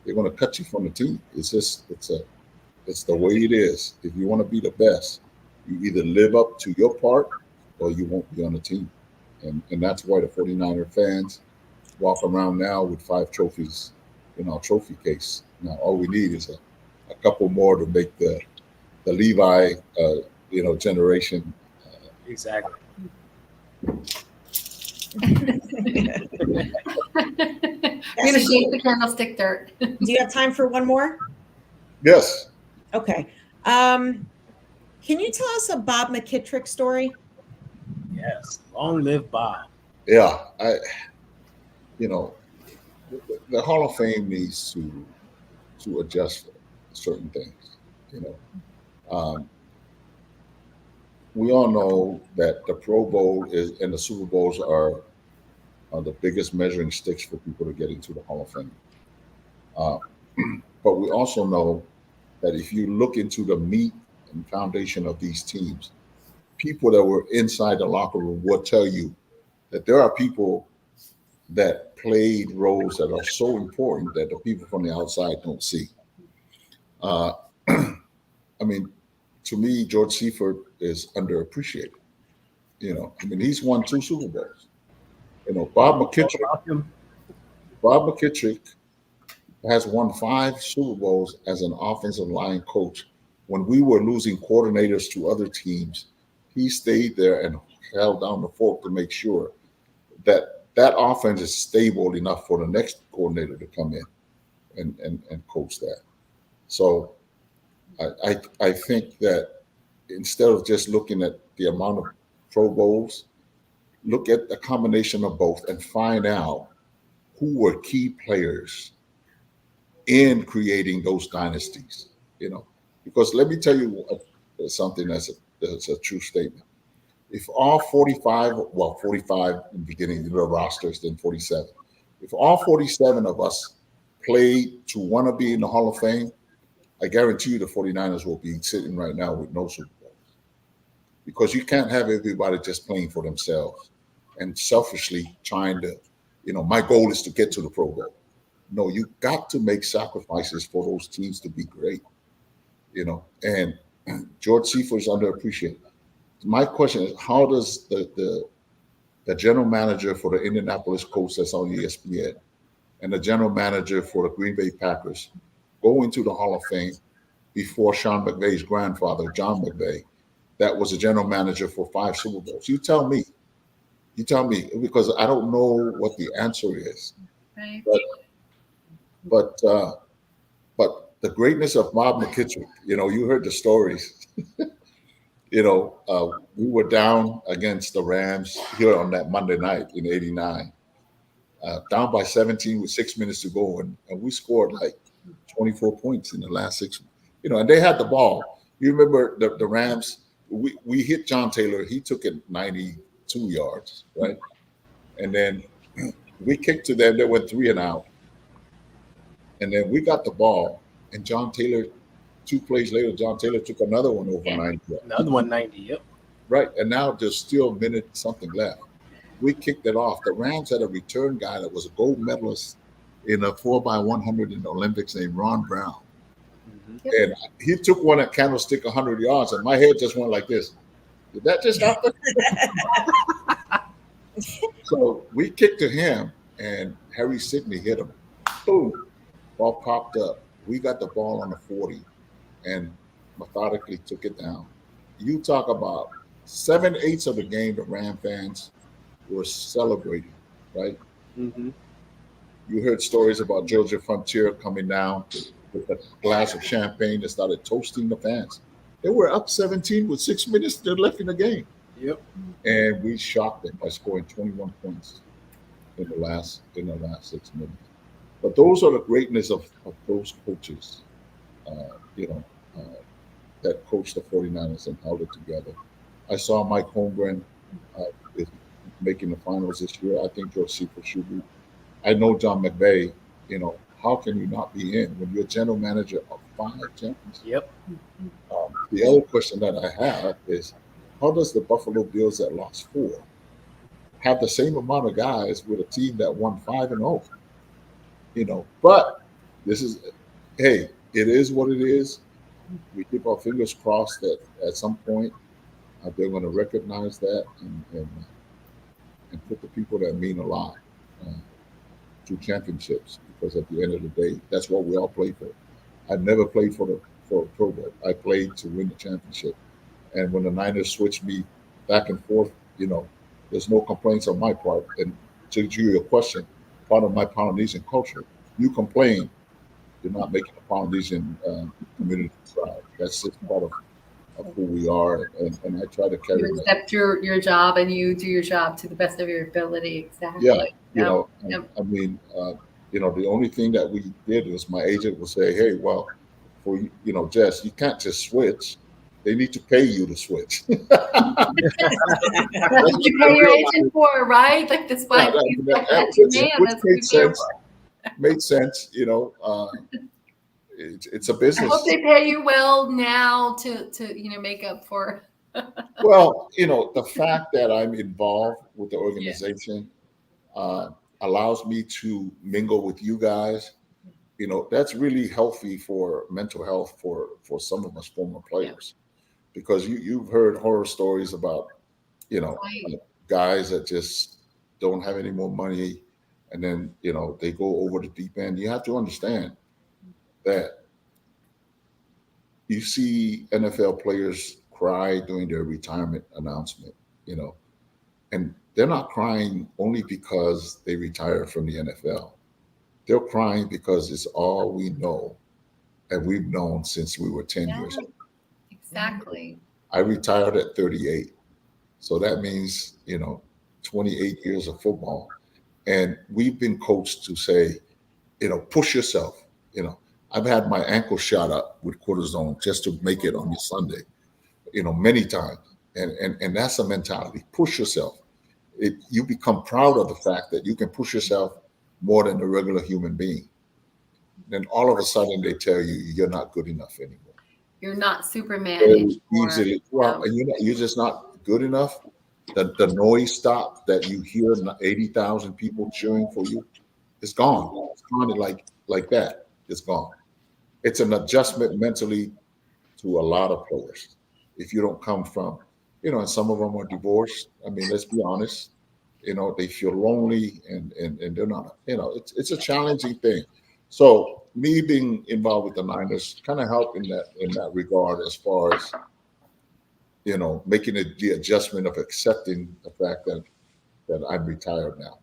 they're going to cut you from the team. It's the way it is. If you want to be the best, you either live up to your part or you won't be on the team. And that's why the 49er fans walk around now with 5 trophies in our trophy case. Now, all we need is a couple more to make the Levi, generation. Exactly. I'm going to shake the candlestick dirt. Do you have time for one more? Yes. Okay. Can you tell us a Bob McKittrick story? Yes. Long live Bob. Yeah. The Hall of Fame needs to adjust certain things. Um, we all know that the Pro Bowl is and the Super Bowls are the biggest measuring sticks for people to get into the Hall of Fame. Uh, but we also know that if you look into the meat and foundation of these teams, people that were inside the locker room will tell you that there are people that played roles that are so important that the people from the outside don't see. Uh, I mean, to me, George Seifert is underappreciated. I mean, he's won 2 Super Bowls. Bob McKittrick has won 5 Super Bowls as an offensive line coach. When we were losing coordinators to other teams, he stayed there and held down the fort to make sure that that offense is stable enough for the next coordinator to come in and coach that. So I think that instead of just looking at the amount of Pro Bowls, look at the combination of both and find out who were key players in creating those dynasties. Because let me tell you something that's a true statement. If all 45 in the beginning of the rosters, then 47. If all 47 of us played to want to be in the Hall of Fame, I guarantee you the 49ers will be sitting right now with no Super Bowls. Because you can't have everybody just playing for themselves and selfishly trying to, my goal is to get to the Pro Bowl. No, you got to make sacrifices for those teams to be great, and George Seifert is underappreciated. My question is, how does the general manager for the Indianapolis Colts that's on ESPN and the general manager for the Green Bay Packers go into the Hall of Fame before Sean McVay's grandfather, John McVay, that was a general manager for 5 Super Bowls? You tell me, because I don't know what the answer is. Right. But the greatness of Bob McKittrick, you heard the stories. We were down against the Rams here on that Monday night in '89, down by 17 with 6 minutes to go, and we scored like 24 points in the last 6. And they had the ball. You remember the Rams? We hit John Taylor. He took it 92 yards, right? And then we kicked to them. They went 3 and out. And then we got the ball, and John Taylor, 2 plays later, John Taylor took another one over 90. Another one 90, yep. Right, and now there's still a minute something left. We kicked it off. The Rams had a return guy that was a gold medalist in a 4x100 in the Olympics named Ron Brown. Mm-hmm. And he took one at Candlestick 100 yards, and my head just went like this. Did that just happen? So we kicked to him, and Harry Sidney hit him. Boom. Ball popped up. We got the ball on the 40 and methodically took it down. You talk about 7/8 of the game, the Ram fans were celebrating, right? Mm-hmm. You heard stories about Georgia Frontier coming down with a glass of champagne that started toasting the fans. They were up 17 with 6 minutes left in the game. Yep. And we shocked them by scoring 21 points in the last 6 minutes. But those are the greatness of those coaches, that coached the 49ers and held it together. I saw Mike Holmgren is making the finals this year. I think George Seifert should be. I know John McVay. How can you not be in when you're general manager of 5 champions? Yep. The other question that I have is, how does the Buffalo Bills that lost 4 have the same amount of guys with a team that won 5-0? But this is, hey, it is what it is. We keep our fingers crossed that at some point they're going to recognize that and put the people that mean a lot to championships, because at the end of the day, that's what we all play for. I never played for a Pro Bowl. I played to win the championship. And when the Niners switched me back and forth, there's no complaints on my part. And to your question, part of my Polynesian culture, you complain, you're not making the Polynesian community proud. That's just part of who we are, and I try to carry you accept your job and you do your job to the best of your ability. Exactly. Yeah, I mean, the only thing that we did was my agent would say, hey, well, for Jess, you can't just switch. They need to pay you to switch. That's what you pay your agent for, right? Like this Yeah, that's your man. which That's what you made pay sense. for. Made sense, it's a I business. hope they pay you well now to make up for. Well, the fact that I'm involved with the organization allows me to mingle with you guys. That's really healthy for mental health for some of us former players, because you've heard horror stories about Right. guys that just don't have any more money, and then they go over the deep end. You have to understand that you see NFL players cry during their retirement announcement, and they're not crying only because they retired from the NFL. They're crying because it's all we know, and we've known since we were 10 years old. Exactly. I retired at 38. So that means, 28 years of football. And we've been coached to say, push yourself. I've had my ankle shot up with cortisone just to make it on your Sunday, many times. And that's a mentality. Push yourself. You become proud of the fact that you can push yourself more than a regular human being. Then all of a sudden they tell you you're not good enough anymore. You're not Superman Very anymore. easily. Well, and you're just not good enough. The noise stop that you hear 80,000 people cheering for you, it's gone. It's gone like that. It's gone. It's an adjustment mentally to a lot of players. If you don't come from, and some of them are divorced. I mean, let's be honest. They feel lonely and they're not. It's a challenging thing. So me being involved with the Niners kind of helped in that regard, as far as making the adjustment of accepting the fact that I'm retired now.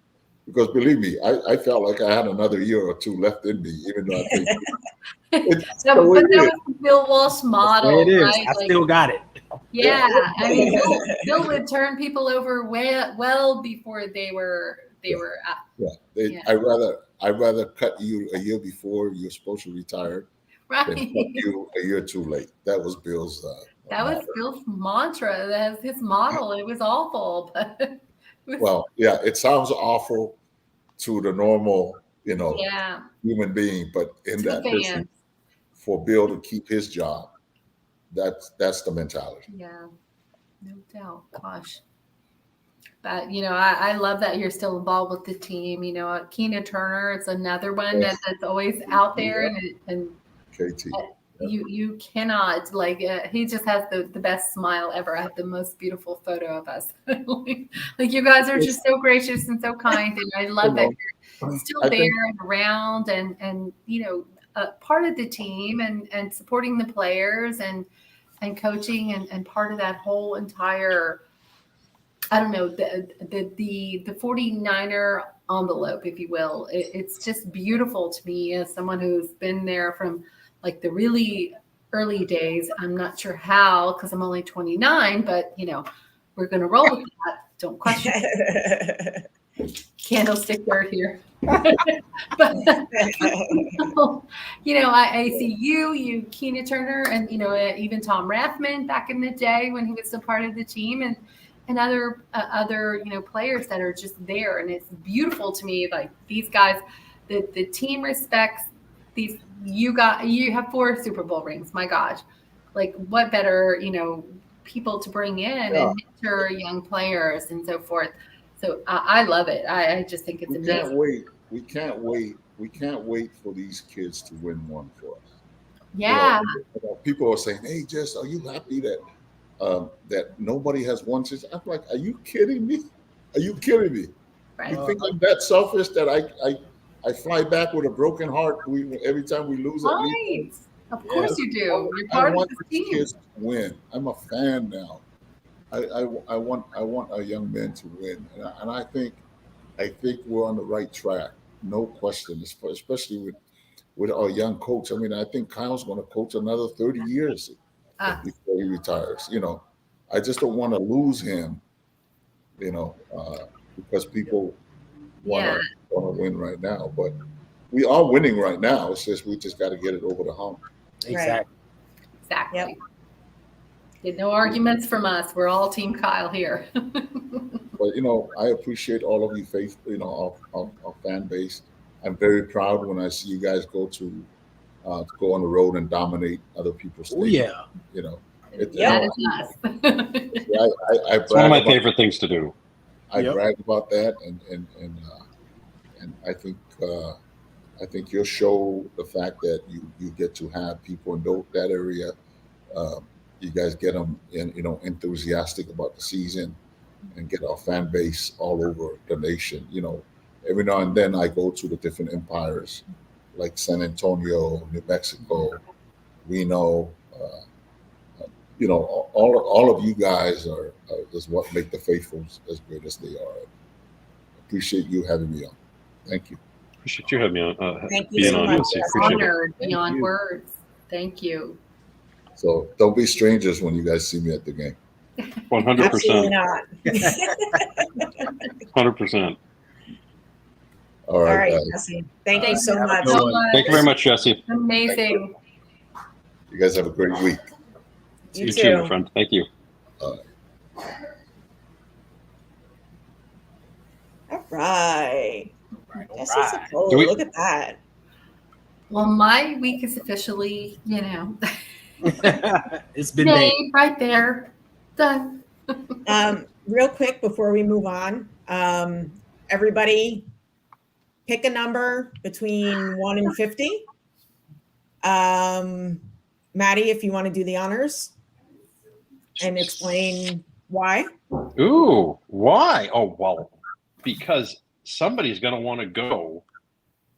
Because believe me, I felt like I had another year or two left in me, even though I think But that was the Bill Walsh model, it is. right? I still got it. Yeah, I mean, Bill would turn people over well before they were. Yeah, I'd rather cut you a year before you're supposed to retire Right. than cut you a year too late. That was Bill's. That was Bill's mantra. That's his model. It was awful, but well, yeah, it sounds awful to the normal, human being, but in that business, for Bill to keep his job, that's the mentality. Yeah, no doubt. Gosh. But I love that you're still involved with the team. Keena Turner, it's another one that's always out there, and KT. You cannot he just has the best smile ever. I have the most beautiful photo of us. like you guys are just so gracious and so kind, and I love that you're still there and around, and part of the team and supporting the players and coaching and part of that whole entire, I don't know, the 49er envelope, if you will. It's just beautiful to me as someone who's been there from like the really early days. I'm not sure how, because I'm only 29, but we're going to roll with that. Don't question it. Candlestick word here. But, I see you Keena Turner, and even Tom Rathman back in the day when he was still part of the team, and other players that are just there, and it's beautiful to me. Like these guys, the team respects these. You have 4 Super Bowl rings. My gosh, like what better people to bring in and mentor young players and so forth. So I love it. I just think it's amazing. We can't wait for these kids to win one for us. Yeah. People are saying, "Hey, Jess, are you happy that that nobody has won since?" I'm like, "Are you kidding me? Are you kidding me? Right. You think I'm that selfish that I fly back with a broken heart every time we lose at least?" Of course you do. You're part of the team. Kids to win. I'm a fan now. I want our young men to win, and I think we're on the right track, no question. Especially with our young coach. I mean, I think Kyle's going to coach another 30 years before he retires. I just don't want to lose him. Because people want to win right now, but we are winning right now. It's just we just got to get it over the hump. Exactly. Exactly. Yep. Get no arguments from us. We're all Team Kyle here. But I appreciate all of you our fan base. I'm very proud when I see you guys go on the road and dominate other people's Oh stadiums. yeah. That is us. It's one of my favorite things to do. I brag about that, and I think you'll show the fact that you get to have people in that area. You guys get them enthusiastic about the season, and get our fan base all over the nation. Every now and then I go to the different empires, like San Antonio, New Mexico, Reno. All of you guys are is what make the Faithfuls as great as they are. Appreciate you having me on. Thank you. Appreciate you having me on. Thank you so much. Honored beyond words. Thank you. So don't be strangers when you guys see me at the game. 100%. Absolutely not. 100%. All right, Jesse. Thank you so much. Thank you very much, Jesse. Amazing. You guys have a great week. You too, my friend. Thank you. All right. Jesse Sapolu, look at that. Well, my week is officially, it's been made right there. Done. Real quick before we move on, everybody pick a number between 1 and 50. Maddie, if you want to do the honors and explain why. Ooh, why? Oh, well, because somebody's going to want to go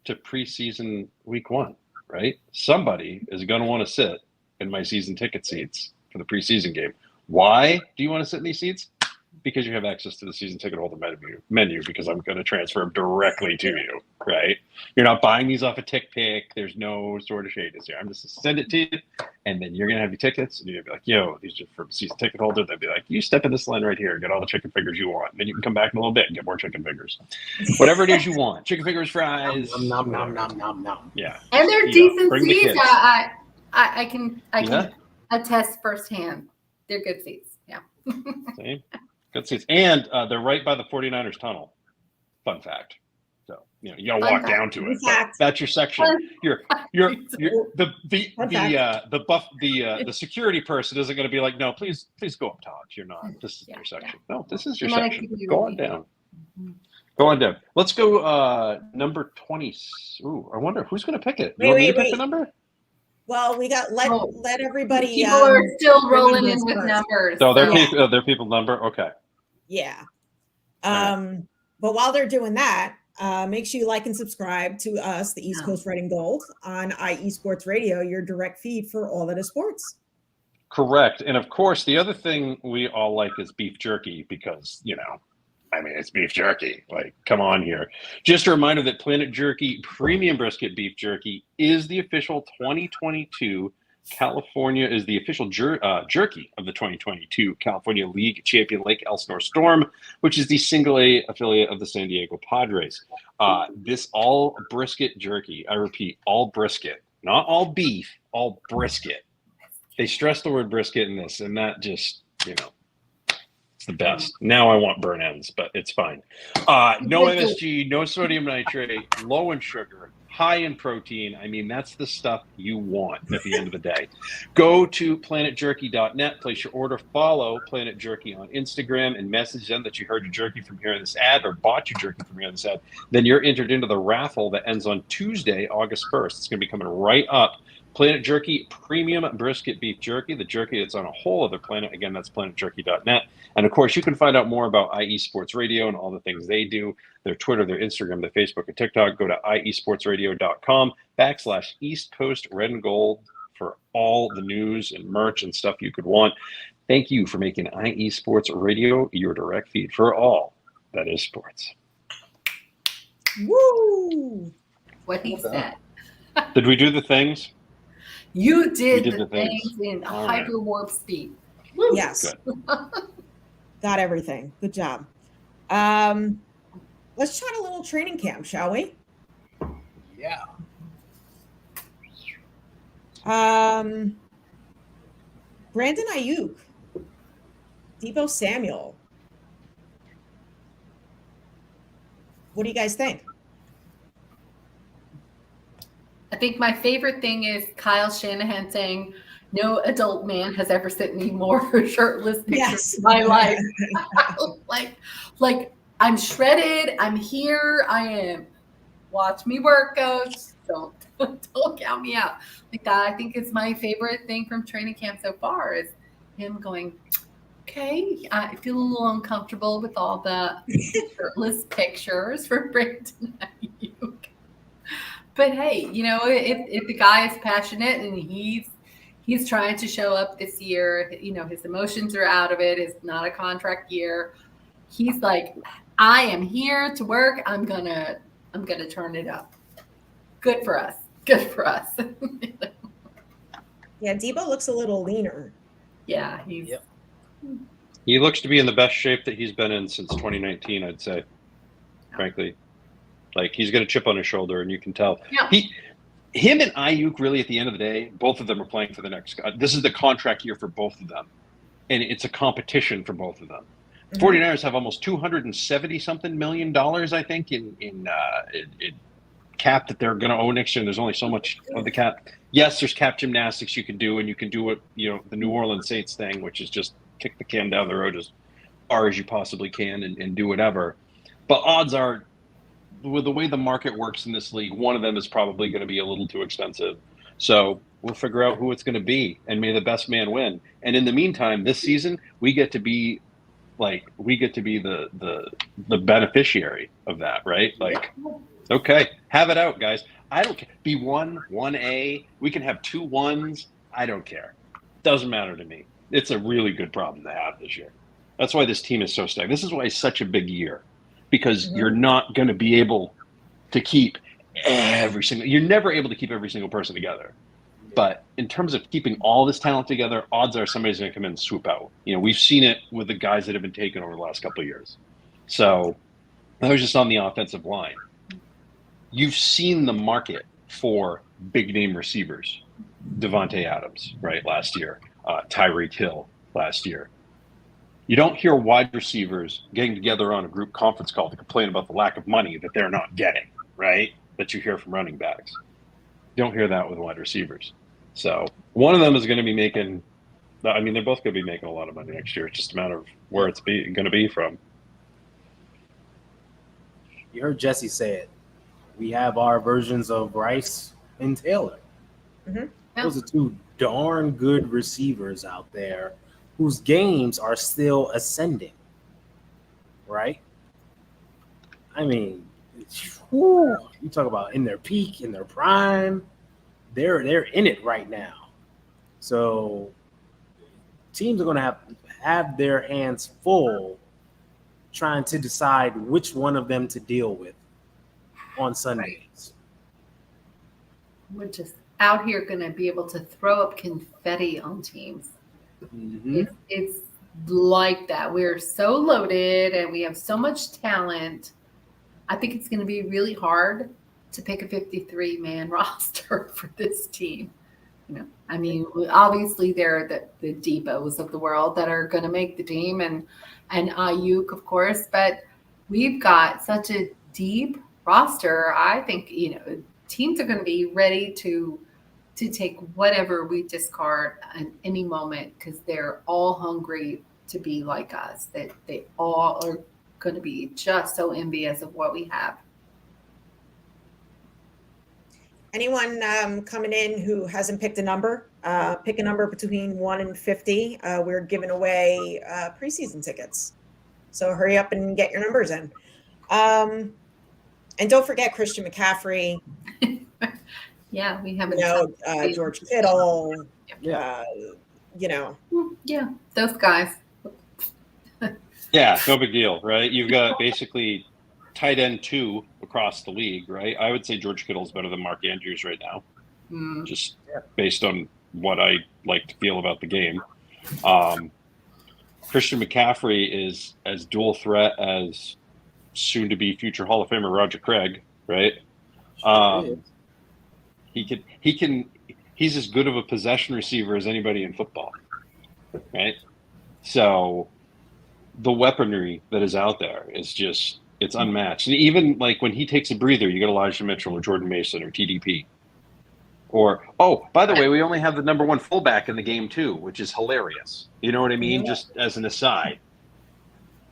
to preseason week 1, right? Somebody is going to want to sit in my season ticket seats for the preseason game. Why do you want to sit in these seats? Because you have access to the season ticket holder menu because I'm going to transfer them directly to you, right? You're not buying these off a tick pick. There's no sort of shade here. I'm just going to send it to you, and then you're going to have your tickets, and you're going to be like, yo, these are for season ticket holder. They'll be like, you step in this line right here, get all the chicken fingers you want. Then you can come back in a little bit and get more chicken fingers. Whatever it is you want. Chicken fingers, fries. Nom, nom, nom, nom, nom. Yeah. And they're decent seats. I can attest firsthand. They're good seats. Yeah. Same. Good seats. And they're right by the 49ers tunnel. Fun fact. So, you gotta walk down to it. That's your section. The security person isn't gonna be like, no, please go up top. You're not. This is your section. No, this is your section. Go on down. Go on down. Let's go number 20. Ooh, I wonder who's gonna pick it. You want me to pick the number? Well, we got let everybody. People are still rolling in with numbers. So they're people number. Okay. Yeah. But while they're doing that, make sure you like and subscribe to us, the East Coast Red and Gold, on IE Sports Radio, your direct feed for all that is sports. Correct. And of course, the other thing we all like is beef jerky because, it's beef jerky. Like, come on here. Just a reminder that Planet Jerky Premium Brisket Beef Jerky is the official 2022 California is the official jerky of the 2022 California League champion Lake Elsinore Storm, which is the single A affiliate of the San Diego Padres. This all brisket jerky, I repeat, all brisket, not all beef, all brisket. They stress the word brisket in this, and that just, it's the best. Now I want burn ends, but it's fine. No MSG, no sodium nitrate, low in sugar, high in protein. That's the stuff you want at the end of the day. Go to planetjerky.net, place your order, follow Planet Jerky on Instagram, and message them that you heard your jerky from hearing this ad or bought your jerky from hearing this ad. Then you're entered into the raffle that ends on Tuesday, August 1st. It's going to be coming right up. Planet Jerky Premium Brisket Beef Jerky, the jerky that's on a whole other planet. Again, that's planetjerky.net. And of course, you can find out more about IE Sports Radio and all the things they do, their Twitter, their Instagram, their Facebook, and TikTok. Go to iesportsradio.com/East Coast Red and Gold for all the news and merch and stuff you could want. Thank you for making IE Sports Radio your direct feed for all that is sports. Woo! What he said. Did we do the things? You did the things in hyper warp speed. Woo. Yes. Got everything. Good job. Let's chat a little training camp, shall we? Yeah. Brandon Ayuk Debo Samuel. What do you guys think? I think my favorite thing is Kyle Shanahan saying, "No adult man has ever sent me more shirtless pictures in my life." like I'm shredded. I'm here. I am. Watch me work, coach. Don't count me out. Like that, I think is my favorite thing from training camp so far is him going, okay, I feel a little uncomfortable with all the shirtless pictures for Brandon Ayuk. But hey, if the guy is passionate and he's trying to show up this year, his emotions are out of it. It's not a contract year. He's like, I am here to work. I'm gonna turn it up. Good for us. Good for us. Yeah, Debo looks a little leaner. Yeah, he looks to be in the best shape that he's been in since 2019, I'd say. Frankly, like he's got a chip on his shoulder, and you can tell. Yeah. Him and Ayuk, really, at the end of the day, both of them are playing for the next. This is the contract year for both of them, and it's a competition for both of them. Mm-hmm. 49ers have almost $270-something million, I think, in cap that they're going to owe next year. And there's only so much of the cap. Yes, there's cap gymnastics you can do, and you can do what the New Orleans Saints thing, which is just kick the can down the road as far as you possibly can and do whatever. But odds are, with the way the market works in this league, one of them is probably going to be a little too expensive. So we'll figure out who it's going to be, and may the best man win. And in the meantime, this season we get to be the beneficiary of that, right? Like, okay, have it out, guys. I don't care. Be 1A. We can have 2 1s. I don't care. Doesn't matter to me. It's a really good problem to have this year. That's why this team is so stacked. This is why it's such a big year, because you're not going to be able to keep you're never able to keep every single person together. But in terms of keeping all this talent together, odds are somebody's going to come in and swoop out. We've seen it with the guys that have been taken over the last couple of years. So that was just on the offensive line. You've seen the market for big name receivers. Devontae Adams, right, last year. Tyreek Hill last year. You don't hear wide receivers getting together on a group conference call to complain about the lack of money that they're not getting, right? That you hear from running backs. You don't hear that with wide receivers. So one of them is going to be making – they're both going to be making a lot of money next year. It's just a matter of where it's going to be from. You heard Jesse say it. We have our versions of Rice and Taylor. Mm-hmm. Those are 2 darn good receivers out there whose games are still ascending, right? You talk about in their peak, in their prime, they're in it right now. So teams are going to have their hands full trying to decide which one of them to deal with on Sundays. We're just out here going to be able to throw up confetti on teams. Mm-hmm. It's like that. We're so loaded and we have so much talent. I think it's going to be really hard to pick a 53-man roster for this team. Obviously there are the Debos of the world that are going to make the team and Ayuk, of course, but we've got such a deep roster. I think, teams are going to be ready to take whatever we discard at any moment because they're all hungry to be like us, that they all are going to be just so envious of what we have. Anyone coming in who hasn't picked a number, pick a number between 1 and 50. We're giving away preseason tickets. So hurry up and get your numbers in. And don't forget Christian McCaffrey. Yeah, we haven't. George Kittle. Yeah, those guys. Yeah, no big deal, right? You've got basically tight end 2 across the league, right? I would say George Kittle's better than Mark Andrews right now, just based on what I like to feel about the game. Christian McCaffrey is as dual threat as soon-to-be future Hall of Famer Roger Craig, right? He's as good of a possession receiver as anybody in football, right? So the weaponry that is out there is just, it's unmatched. And even like when he takes a breather, you get Elijah Mitchell or Jordan Mason or TDP. Or, oh, by the way, we only have the number one fullback in the game too, which is hilarious. You know what I mean? Just as an aside.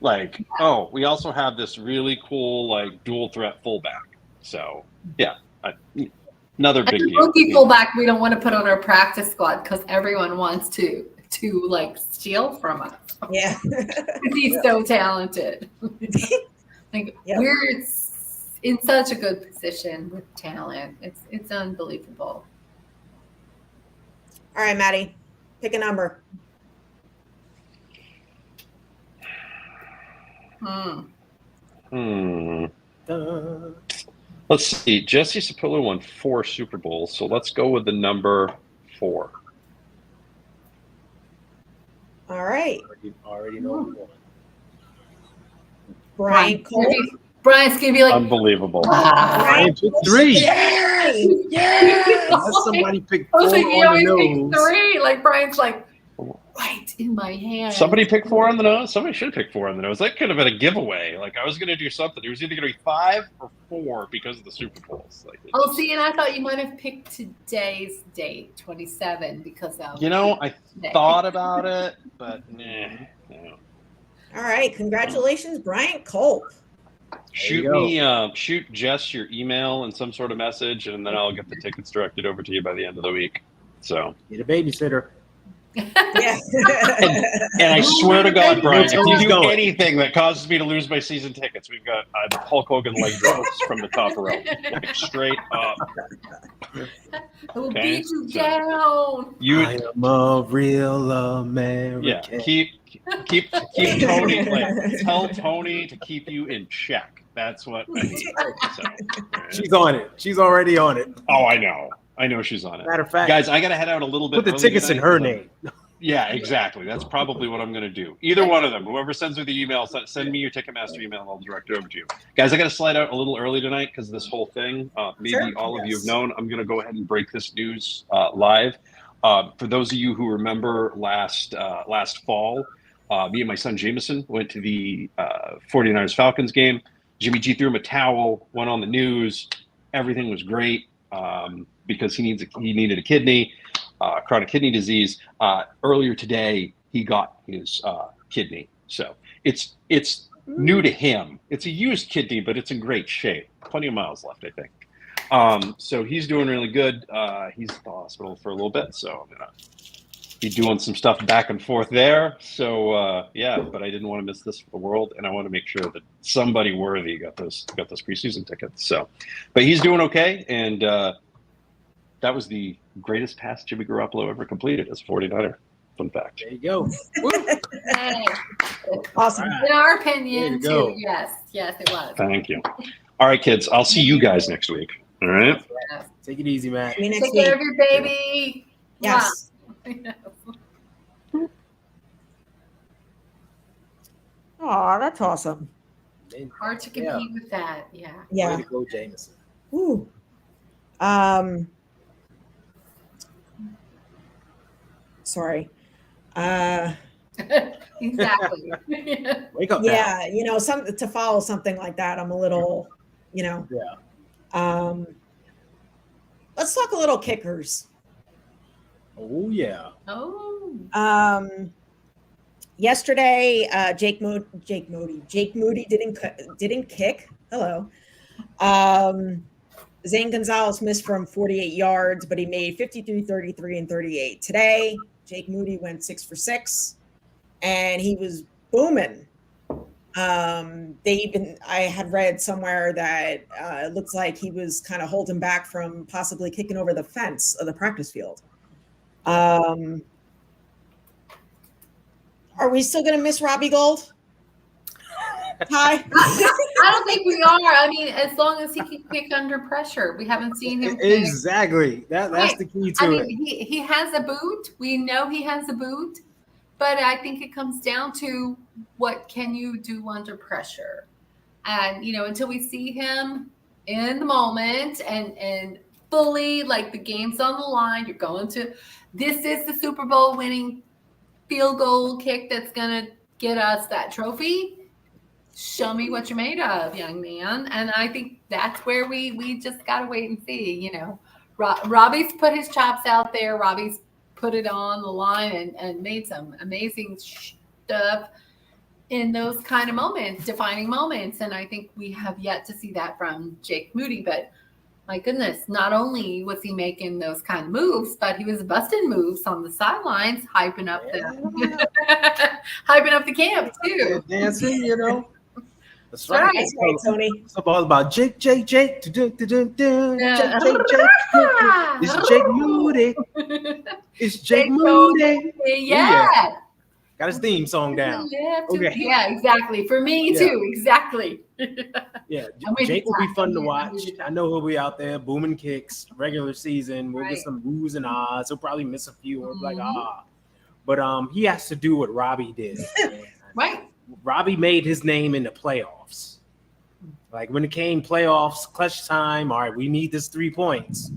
Like, oh, we also have this really cool, like, dual threat fullback. So, yeah, another big deal. Rookie fullback we don't want to put on our practice squad because everyone wants to like steal from us. Yeah. He's so talented. Like we're in such a good position with talent. It's unbelievable. All right, Maddie, pick a number. Let's see. Jesse Sapolu won 4 Super Bowls, so let's go with the number 4. All right. Already know who won. Brian Cole. Brian's gonna be like unbelievable. Brian picked 3. Yes. Unless somebody picked 4 I was like, he on always the picks nose. 3. Like Brian's like right in my hand. Somebody picked 4 on the nose. Somebody should pick 4 on the nose. That could have been a giveaway. Like I was going to do something. It was either going to be 5 or 4 because of the Super Bowls. Like, see, and I thought you might have picked today's date, 27, because of I thought about it, but nah. No. All right, congratulations, Brian Culp. Shoot Jess your email and some sort of message, and then I'll get the tickets directed over to you by the end of the week. So get a babysitter. Yeah. and I swear to God, Brian, if you do anything that causes me to lose my season tickets, we've got Hulk Hogan leg drops from the top row, like straight up. I will beat you down. I am a real American. Yeah, keep Tony. Like, tell Tony to keep you in check. That's what I need. So, she's on it. She's already on it. Oh, I know. I know she's on it. Matter of fact, guys, I got to head out a little bit. Put the tickets in her name. Yeah, exactly. That's probably what I'm going to do. Either one of them. Whoever sends me the email, send me your Ticketmaster email, and I'll direct it over to you. Guys, I got to slide out a little early tonight because of this whole thing. Maybe all of you have known. I'm going to go ahead and break this news live. For those of you who remember last fall, me and my son Jameson went to the 49ers-Falcons game. Jimmy G threw him a towel, went on the news. Everything was great. Because he needed a kidney, chronic kidney disease. Earlier today, he got his kidney. So it's new to him. It's a used kidney, but it's in great shape. Plenty of miles left, I think. So he's doing really good. He's at the hospital for a little bit, so I'm gonna be doing some stuff back and forth there. So but I didn't want to miss this for the world, and I want to make sure that somebody worthy got those preseason tickets. So, but he's doing okay, and that was the greatest pass Jimmy Garoppolo ever completed as a 49er. Fun fact. There you go. Hey. Awesome. In our opinion, There you too. Yes, it was. Thank you. All right, kids. I'll see you guys next week. All right. Yes. Take it easy, man. See you next Take week. care of your baby. Yes. Oh, that's awesome. Hard to compete with that. Yeah. Yeah. Way to go, Jameson. Ooh. Sorry. Exactly. Wake up. Yeah, to follow something like that, I'm a little, Yeah. Let's talk a little kickers. Oh yeah. Oh. Yesterday, Jake Moody didn't kick. Hello. Zane Gonzalez missed from 48 yards, but he made 53, 33, and 38. Today, Jake Moody went 6 for 6, and he was booming. I had read somewhere that it looks like he was kind of holding back from possibly kicking over the fence of the practice field. Are we still going to miss Robbie Gold? Hi. I don't think we are. I mean, as long as he can kick under pressure, we haven't seen him kick. Exactly. That's the key to it. He has a boot. We know he has a boot, but I think it comes down to what can you do under pressure, and until we see him in the moment and fully like the game's on the line, this is the Super Bowl winning field goal kick that's gonna get us that trophy, show me what you're made of, young man. And I think that's where we just got to wait and see. You know, Robbie's put his chops out there. Robbie's put it on the line and made some amazing stuff in those kind of moments, defining moments. And I think we have yet to see that from Jake Moody. But my goodness, not only was he making those kind of moves, but he was busting moves on the sidelines, hyping up the camp too. Dancing, you know. That's right. That's right, Tony. It's all about Jake. Jake. Jake. Jake. It's Jake Moody. It's Jake Moody. Yeah. Got his theme song down. Okay. Yeah, exactly. For me too. Exactly. Yeah, Jake will be fun to watch. I know he'll be out there booming kicks regular season. We'll get some woos and ahs. He'll probably miss a few. Or like but he has to do what Robbie did. Right. Robbie made his name in the playoffs. Like when it came playoffs, clutch time. All right, we need this 3 points.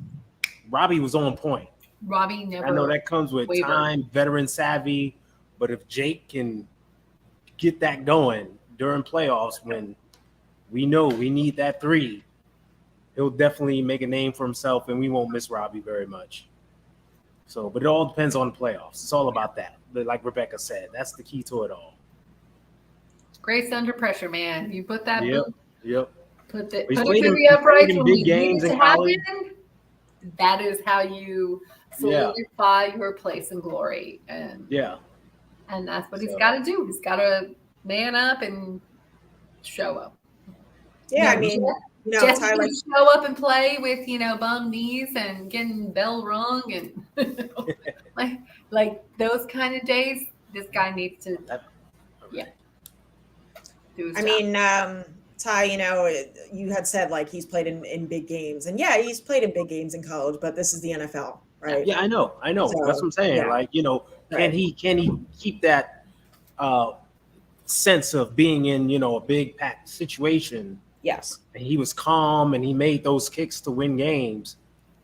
Robbie was on point. Robbie never. I know that comes with time, veteran savvy. But if Jake can get that going during playoffs when we know we need that 3, he'll definitely make a name for himself, and we won't miss Robbie very much. So, but it all depends on the playoffs. It's all about that. But like Rebecca said, that's the key to it all. Grace under pressure, man. You put that. Yep. Put it to the uprights when big games in college. That is how you solidify your place in glory. And that's what he's got to do. He's got to man up and show up. Yeah, I mean, just show up and play with, bum knees and getting bell rung and like those kind of days. This guy needs to, I mean, Ty, you had said like he's played in big games, and he's played in big games in college, but this is the NFL, right? Yeah, I know. So, that's what I'm saying. Like, can he keep that sense of being in, a big packed situation? Yes. And he was calm and he made those kicks to win games.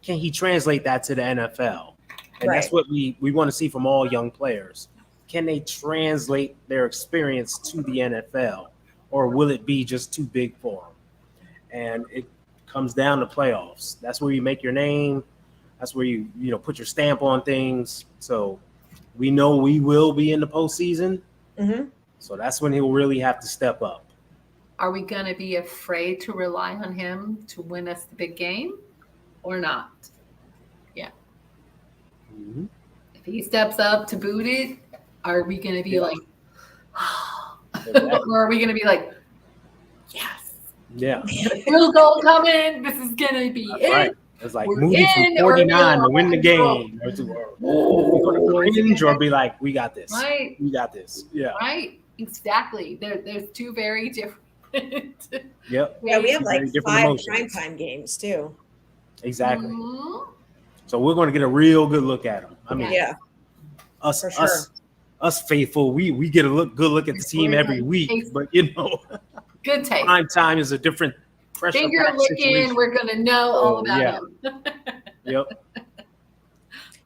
Can he translate that to the NFL? And that's what we want to see from all young players. Can they translate their experience to the NFL, or will it be just too big for them? And it comes down to playoffs. That's where you make your name. That's where you put your stamp on things. So we know we will be in the postseason. Mm-hmm. So that's when he'll really have to step up. Are we going to be afraid to rely on him to win us the big game or not? Yeah. Mm-hmm. If he steps up to boot it, are we going to be like, or are we going to be like, yes. Yeah. Field goal coming. This is going to be it. Right. It's like Moody from 49 to win the game. Or be like, we got this. Right. We got this. Yeah. Right. Exactly. There's two very different. Yep. Yeah, we have like 5 primetime games too. Exactly. Mm-hmm. So we're going to get a real good look at them. I mean, us faithful, we get a good look at the team every week. But good taste. Prime time is a different pressure. Finger licking, we're going to know all about him. Yep.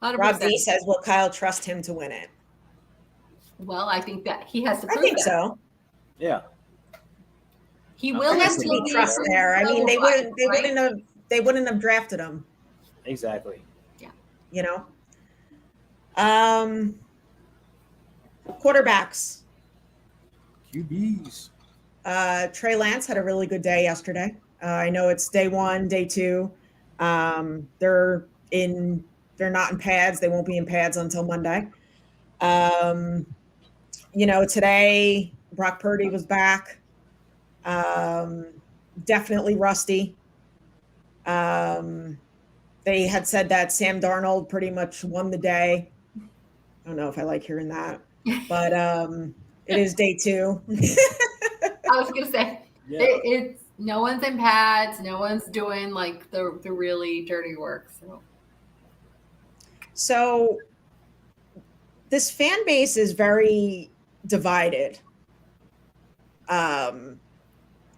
100%. Rob D says, will Kyle trust him to win it? Well, I think that he has to prove I think so. Yeah. He will have to be trust there. I mean, they wouldn't have drafted him. Exactly. Yeah. Quarterbacks. QBs. Trey Lance had a really good day yesterday. I know it's day 1, day 2. They're not in pads. They won't be in pads until Monday. Today Brock Purdy was back. Definitely rusty. They had said that Sam Darnold pretty much won the day. I don't know if I like hearing that, but it is day 2. I was gonna say it's no one's in pads, no one's doing like the really dirty work. So this fan base is very divided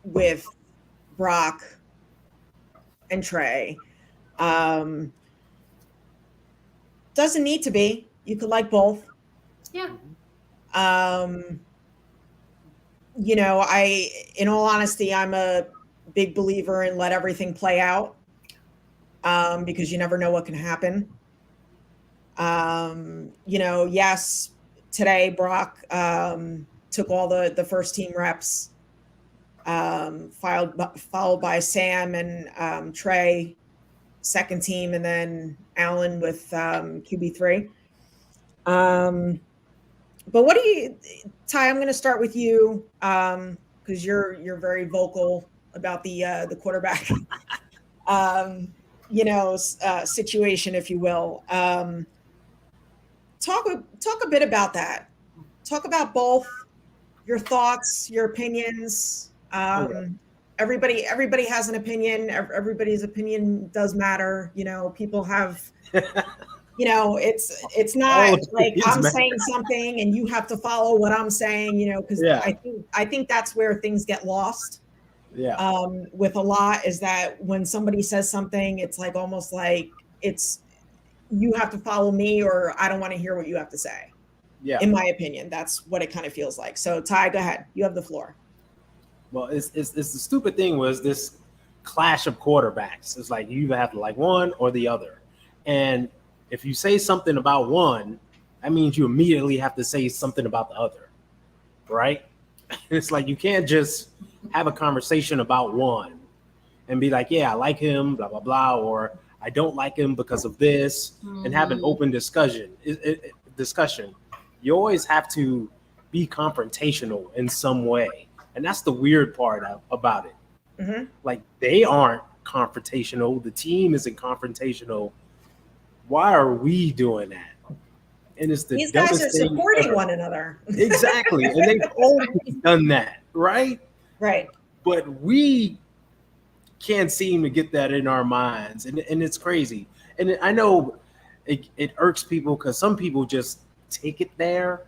with Brock and Trey. Doesn't need to be. You could like both. Yeah. in all honesty, I'm a big believer in let everything play out, because you never know what can happen. Yes, today Brock took all the first team reps, followed by Sam and Trey, second team, and then Allen with QB3. But what do you, Ty? I'm going to start with you because you're very vocal about the quarterback, situation, if you will. Talk a bit about that. Talk about both your thoughts, your opinions. Okay. Everybody has an opinion. Everybody's opinion does matter. People have. It's not like I'm saying something and you have to follow what I'm saying. Because I think that's where things get lost. Yeah. With a lot is that when somebody says something, it's like almost like it's you have to follow me or I don't want to hear what you have to say. Yeah. In my opinion, that's what it kind of feels like. So Ty, go ahead. You have the floor. Well, it's the stupid thing was this clash of quarterbacks. It's like you either have to like one or the other. And if you say something about one, that means you immediately have to say something about the other, right? It's like you can't just have a conversation about one and be like, yeah, I like him, blah, blah, blah, or I don't like him because of this, and have an open discussion. You always have to be confrontational in some way. And that's the weird part about it. Mm-hmm. Like, they aren't confrontational. The team isn't confrontational. Why are we doing that? And it's the these guys are thing supporting ever. One another. Exactly. And they've always done that, right? Right. But we can't seem to get that in our minds. And it's crazy. And I know it irks people because some people just take it there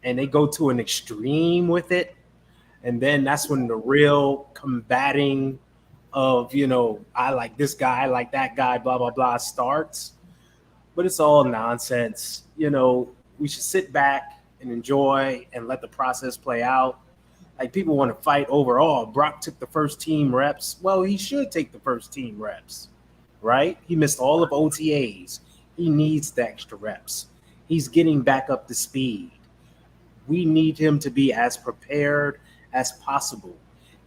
and they go to an extreme with it. And then that's when the real combating of, I like this guy, I like that guy, blah, blah, blah, starts. But it's all nonsense. We should sit back and enjoy and let the process play out. Like, people want to fight overall. Brock took the first team reps. Well, he should take the first team reps, right? He missed all of OTAs. He needs the extra reps. He's getting back up to speed. We need him to be as prepared as possible.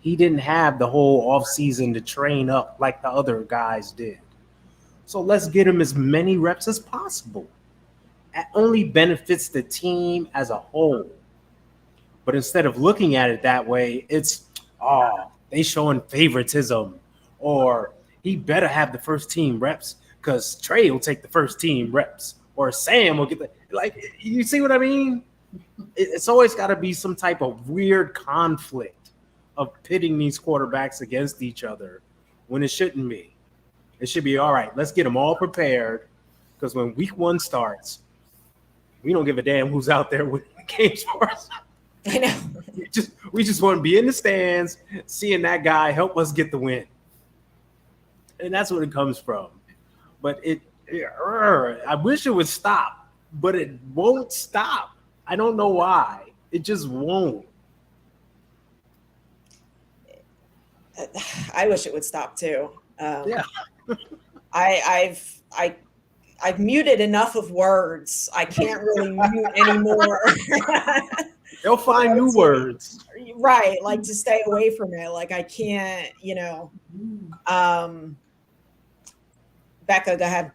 He didn't have the whole offseason to train up like the other guys did. So let's get him as many reps as possible. It only benefits the team as a whole. But instead of looking at it that way, it's, they showing favoritism, or he better have the first team reps because Trey will take the first team reps, or Sam will get you see what I mean? It's always got to be some type of weird conflict of pitting these quarterbacks against each other when it shouldn't be. It should be, all right, let's get them all prepared, because when week 1 starts, we don't give a damn who's out there when the game starts. I know. We just want to be in the stands, seeing that guy help us get the win. And that's what it comes from. But I wish it would stop, but it won't stop. I don't know why. It just won't. I wish it would stop too. Yeah. I've muted enough of words. I can't really mute anymore. They'll find new words. Right. Like, to stay away from it. Like, I can't, Becca, go ahead.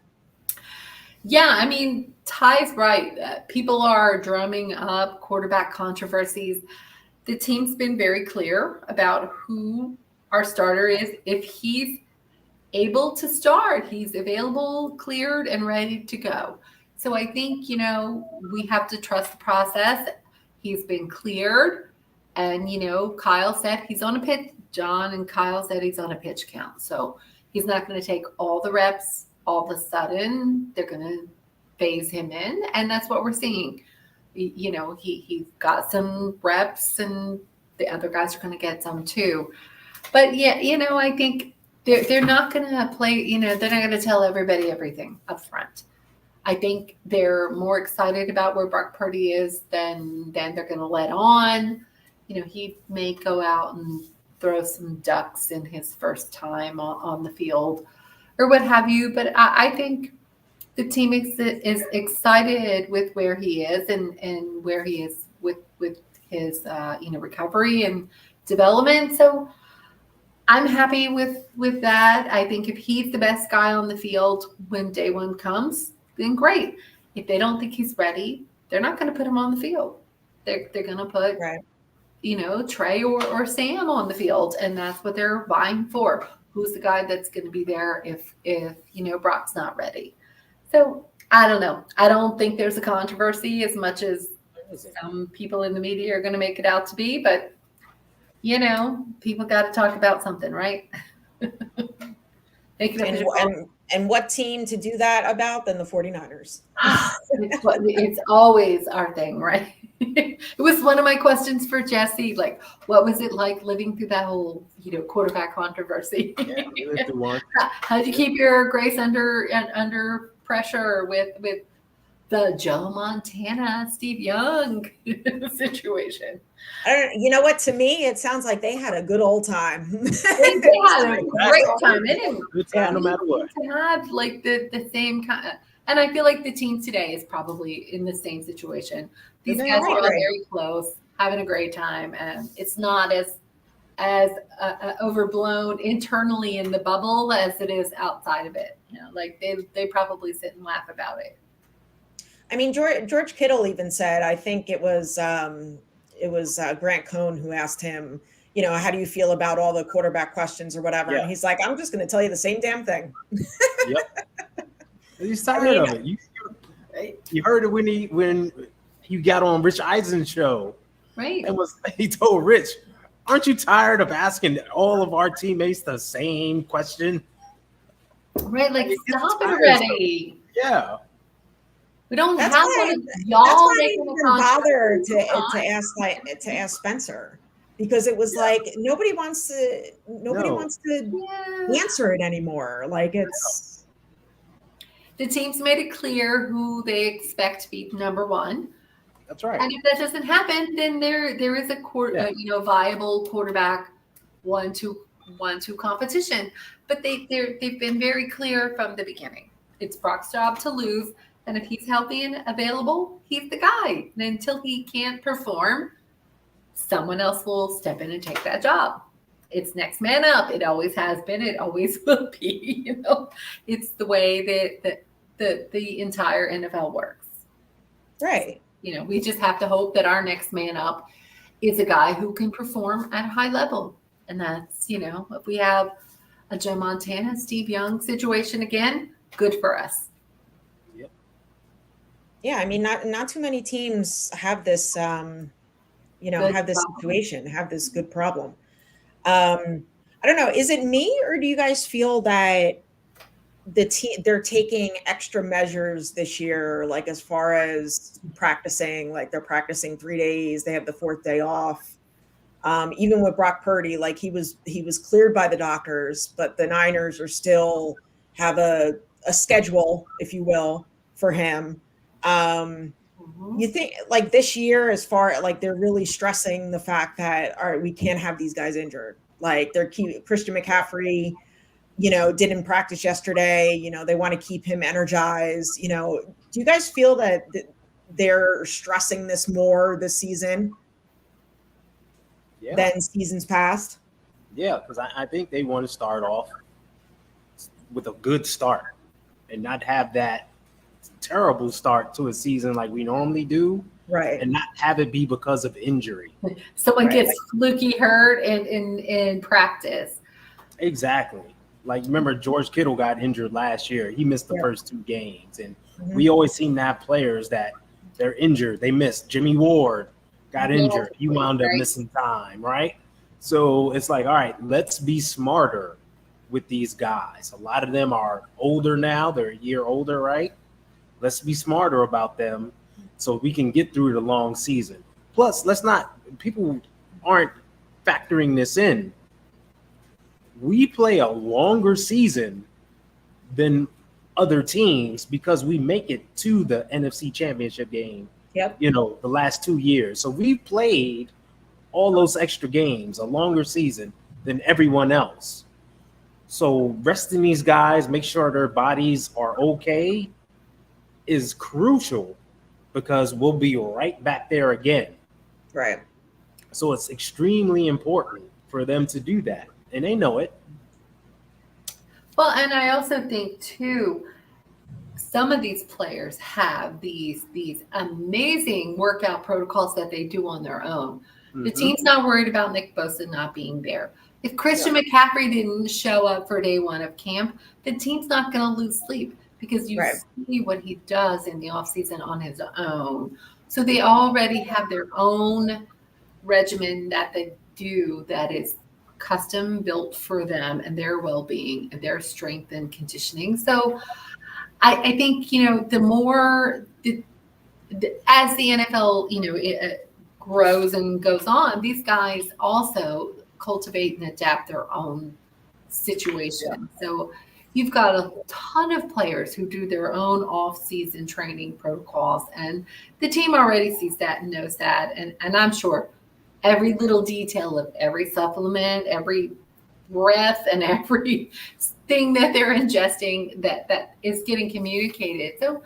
Yeah, I mean, Ty's right. People are drumming up quarterback controversies. The team's been very clear about who our starter is. If he's able to start, he's available, cleared, and ready to go. So I think, we have to trust the process. He's been cleared. And, Kyle said he's on a pitch. John and Kyle said he's on a pitch count. So he's not going to take all the reps all of a sudden. They're going to phase him in. And that's what we're seeing. He's got some reps and the other guys are going to get some too. But yeah, I think they're not going to play, they're not going to tell everybody everything up front. I think they're more excited about where Brock Purdy is than they're going to let on. he may go out and throw some ducks in his first time on the field or what have you. But I think the team is excited with where he is and where he is with his recovery and development. So I'm happy with that. I think if he's the best guy on the field when day one comes, then great. If they don't think he's ready, they're not going to put him on the field. They're going to put Trey or Sam on the field, and that's what they're vying for. Who's the guy that's going to be there if Brock's not ready? So I don't know. I don't think there's a controversy as much as some people in the media are going to make it out to be, but people got to talk about something, right? And what team to do that about than the 49ers? It's always our thing, right? It was one of my questions for Jesse. Like, what was it like living through that whole, quarterback controversy? Yeah, we lived through one. How did you keep your grace under pressure with the Joe Montana, Steve Young situation? You know what? To me, it sounds like they had a good old time. They had a great time. They didn't good time no matter what. To have like the same kind of, and I feel like the team today is probably in the same situation. These guys are all very close, having a great time, and it's not as overblown internally in the bubble as it is outside of it. Like they probably sit and laugh about it. I mean, George Kittle even said, I think it was Grant Cohn who asked him, how do you feel about all the quarterback questions or whatever? Yeah. And he's like, I'm just going to tell you the same damn thing. Yep. He's tired of it. You heard it when he got on Rich Eisen's show. Right. And he told Rich, aren't you tired of asking all of our teammates the same question? Right. Like, stop it already. Yeah. We don't that's have why, one. Y'all that's why I making didn't bother to ask Spencer, because it was like nobody wants to answer it anymore. Like it's the team's made it clear who they expect to be number one. That's right. And if that doesn't happen, then there is a viable quarterback 1-2 competition. But they've been very clear from the beginning. It's Brock's job to lose. And if he's healthy and available, he's the guy. And until he can't perform, someone else will step in and take that job. It's next man up. It always has been. It always will be. It's the way that the entire NFL works. Right. We just have to hope that our next man up is a guy who can perform at a high level. And that's, if we have a Joe Montana, Steve Young situation again, good for us. Yeah, I mean, not too many teams have this, have this situation, have this good problem. I don't know. Is it me, or do you guys feel that they're taking extra measures this year, like as far as practicing, like they're practicing 3 days, they have the 4th day off. Even with Brock Purdy, like he was cleared by the doctors, but the Niners are still have a schedule, if you will, for him. You think like this year, as far like they're really stressing the fact that, all right, we can't have these guys injured. Like Christian McCaffrey, didn't practice yesterday. They want to keep him energized. Do you guys feel that they're stressing this more this season than seasons past? Yeah, because I think they want to start off with a good start and not have that terrible start to a season like we normally do, right? And not have it be because of injury. Someone gets fluky hurt in practice. Exactly. Like, remember, George Kittle got injured last year. He missed the first 2 games, and we always seem to have players that they're injured. They missed. Jimmy Ward got injured. He wound up missing time, right? So it's like, all right, let's be smarter with these guys. A lot of them are older now. They're a year older, right? Let's be smarter about them so we can get through the long season. Plus, people aren't factoring this in. We play a longer season than other teams because we make it to the NFC Championship game, the last 2 years. So we've played all those extra games, a longer season than everyone else. So resting these guys, make sure their bodies are okay, is crucial because we'll be right back there again. Right. So it's extremely important for them to do that, and they know it. Well, and I also think too, some of these players have these amazing workout protocols that they do on their own. The team's not worried about Nick Bosa not being there. If Christian McCaffrey didn't show up for day one of camp, the team's not going to lose sleep because you see what he does in the offseason on his own. So they already have their own regimen that they do that is custom built for them and their well-being and their strength and conditioning. So I think, you know, the more as the NFL, you know, it grows and goes on, these guys also cultivate and adapt their own situation. So you've got a ton of players who do their own off-season training protocols, and the team already sees that and knows that. And I'm sure every little detail of every supplement, every breath, and every thing that they're ingesting that is getting communicated. So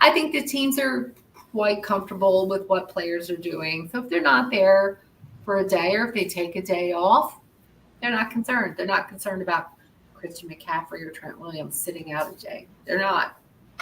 I think the teams are quite comfortable with what players are doing. So if they're not there for a day or if they take a day off, they're not concerned. They're not concerned about Christian McCaffrey or Trent Williams sitting out a day. They're not.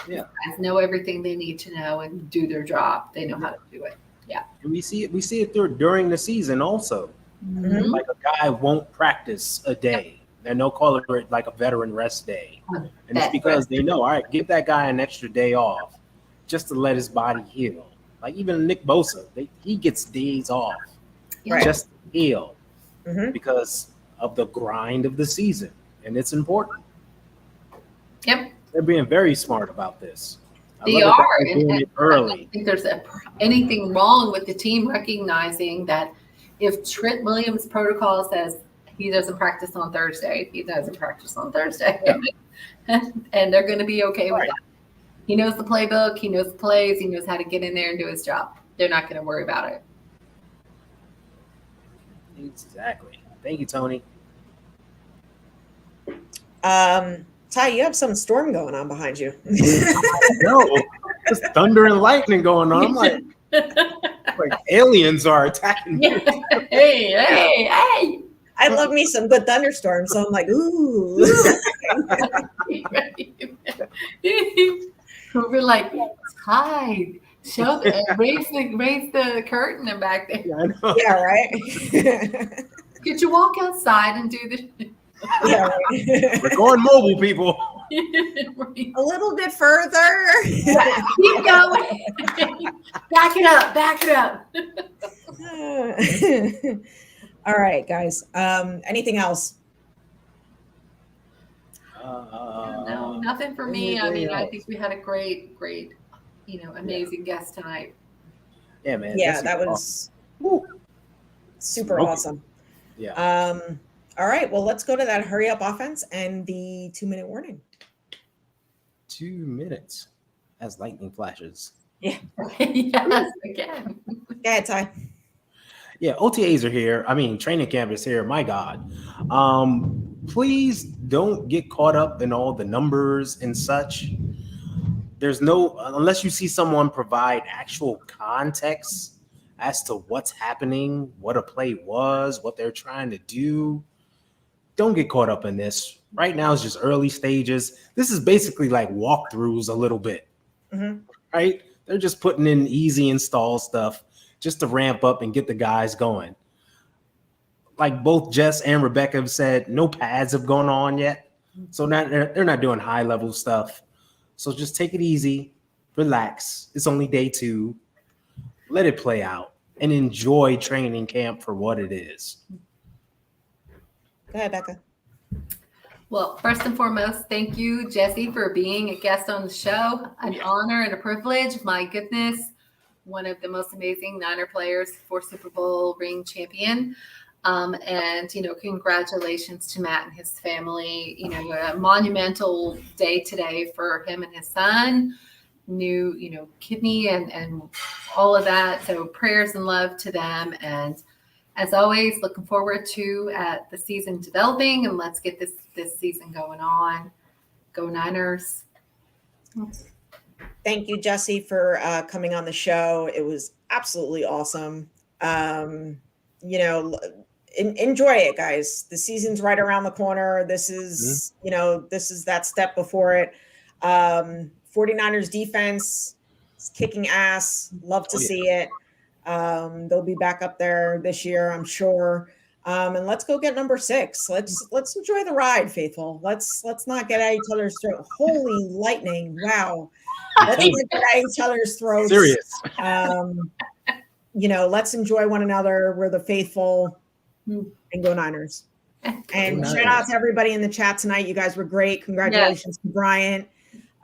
Yeah. Guys know everything they need to know and do their job. They know how to do it. Yeah. And we see it during the season also. Like a guy won't practice a day. And they'll call it like a veteran rest day. And it's because they know, all right, give that guy an extra day off just to let his body heal. Like even Nick Bosa, he gets days off just to heal because of the grind of the season. And it's important. Yep. They're being very smart about this. They are. Doing it early. I don't think there's anything wrong with the team recognizing that if Trent Williams' protocol says he doesn't practice on Thursday, he doesn't practice on Thursday. And they're going to be okay with that. He knows the playbook. He knows the plays. He knows how to get in there and do his job. They're not going to worry about it. Exactly. Thank you, Tony. Ty, you have some storm going on behind you. No, there's thunder and lightning going on. I'm like aliens are attacking me. Hey. I love me some good thunderstorms, so I'm like, ooh. We're like, hi, raise the curtain and back there. Yeah, I know. Yeah, right. Could you walk outside and do this? Yeah, right. We're going mobile, people. A little bit further. Keep going. Back it up. All right, guys. Anything else? No, nothing for me. I mean, I think we had a great, amazing guest tonight. Yeah, man. Yeah, that was super awesome. Yeah. All right, well, let's go to that hurry up offense and the 2-minute warning. 2 minutes as lightning flashes. Yeah. Yes, again. Go ahead, Ty. Yeah, OTAs are here. I mean, training camp is here. My God. Please don't get caught up in all the numbers and such. Unless you see someone provide actual context as to what's happening, what a play was, what they're trying to do. Don't get caught up in this. Right now it's just early stages. This is basically like walkthroughs a little bit, right? They're just putting in easy install stuff just to ramp up and get the guys going. Like both Jess and Rebecca have said, no pads have gone on yet. So they're not doing high level stuff. So just take it easy, relax. It's only day 2. Let it play out and enjoy training camp for what it is. Go ahead, Becca. Well, first and foremost, thank you, Jesse, for being a guest on the show. An honor and a privilege. My goodness, one of the most amazing Niner players, 4 Super Bowl ring champion. And, congratulations to Matt and his family. A monumental day today for him and his son. New, kidney and all of that. So prayers and love to them. And As always, looking forward to the season developing, and let's get this season going on. Go Niners. Thank you, Jesse, for coming on the show. It was absolutely awesome. You know, enjoy it, guys. The season's right around the corner. This is, you know, this is that step before it. 49ers defense is kicking ass. Love to see it. They'll be back up there this year, I'm sure. And let's go get number 6. Let's enjoy the ride, faithful. Let's not get at each other's throat. Holy lightning! Wow. Let's not get at each other's throats. Serious. You know, let's enjoy one another. We're the faithful, and go Niners. And shout out to everybody in the chat tonight. You guys were great. Congratulations to Bryant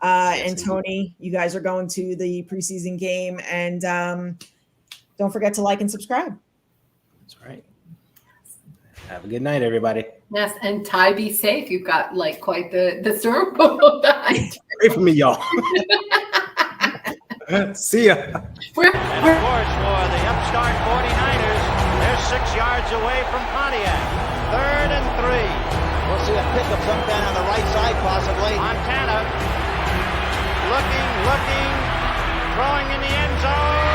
and Tony. You guys are going to the preseason game, and don't forget to like and subscribe. That's right. Have a good night, everybody. Yes, and Ty, be safe. You've got like quite the circle. Pray for me, y'all. See ya. And of course, for the upstart 49ers, they're 6 yards away from Pontiac. 3rd and 3. We'll see a pickup sometime on the right side, possibly. Montana looking, throwing in the end zone.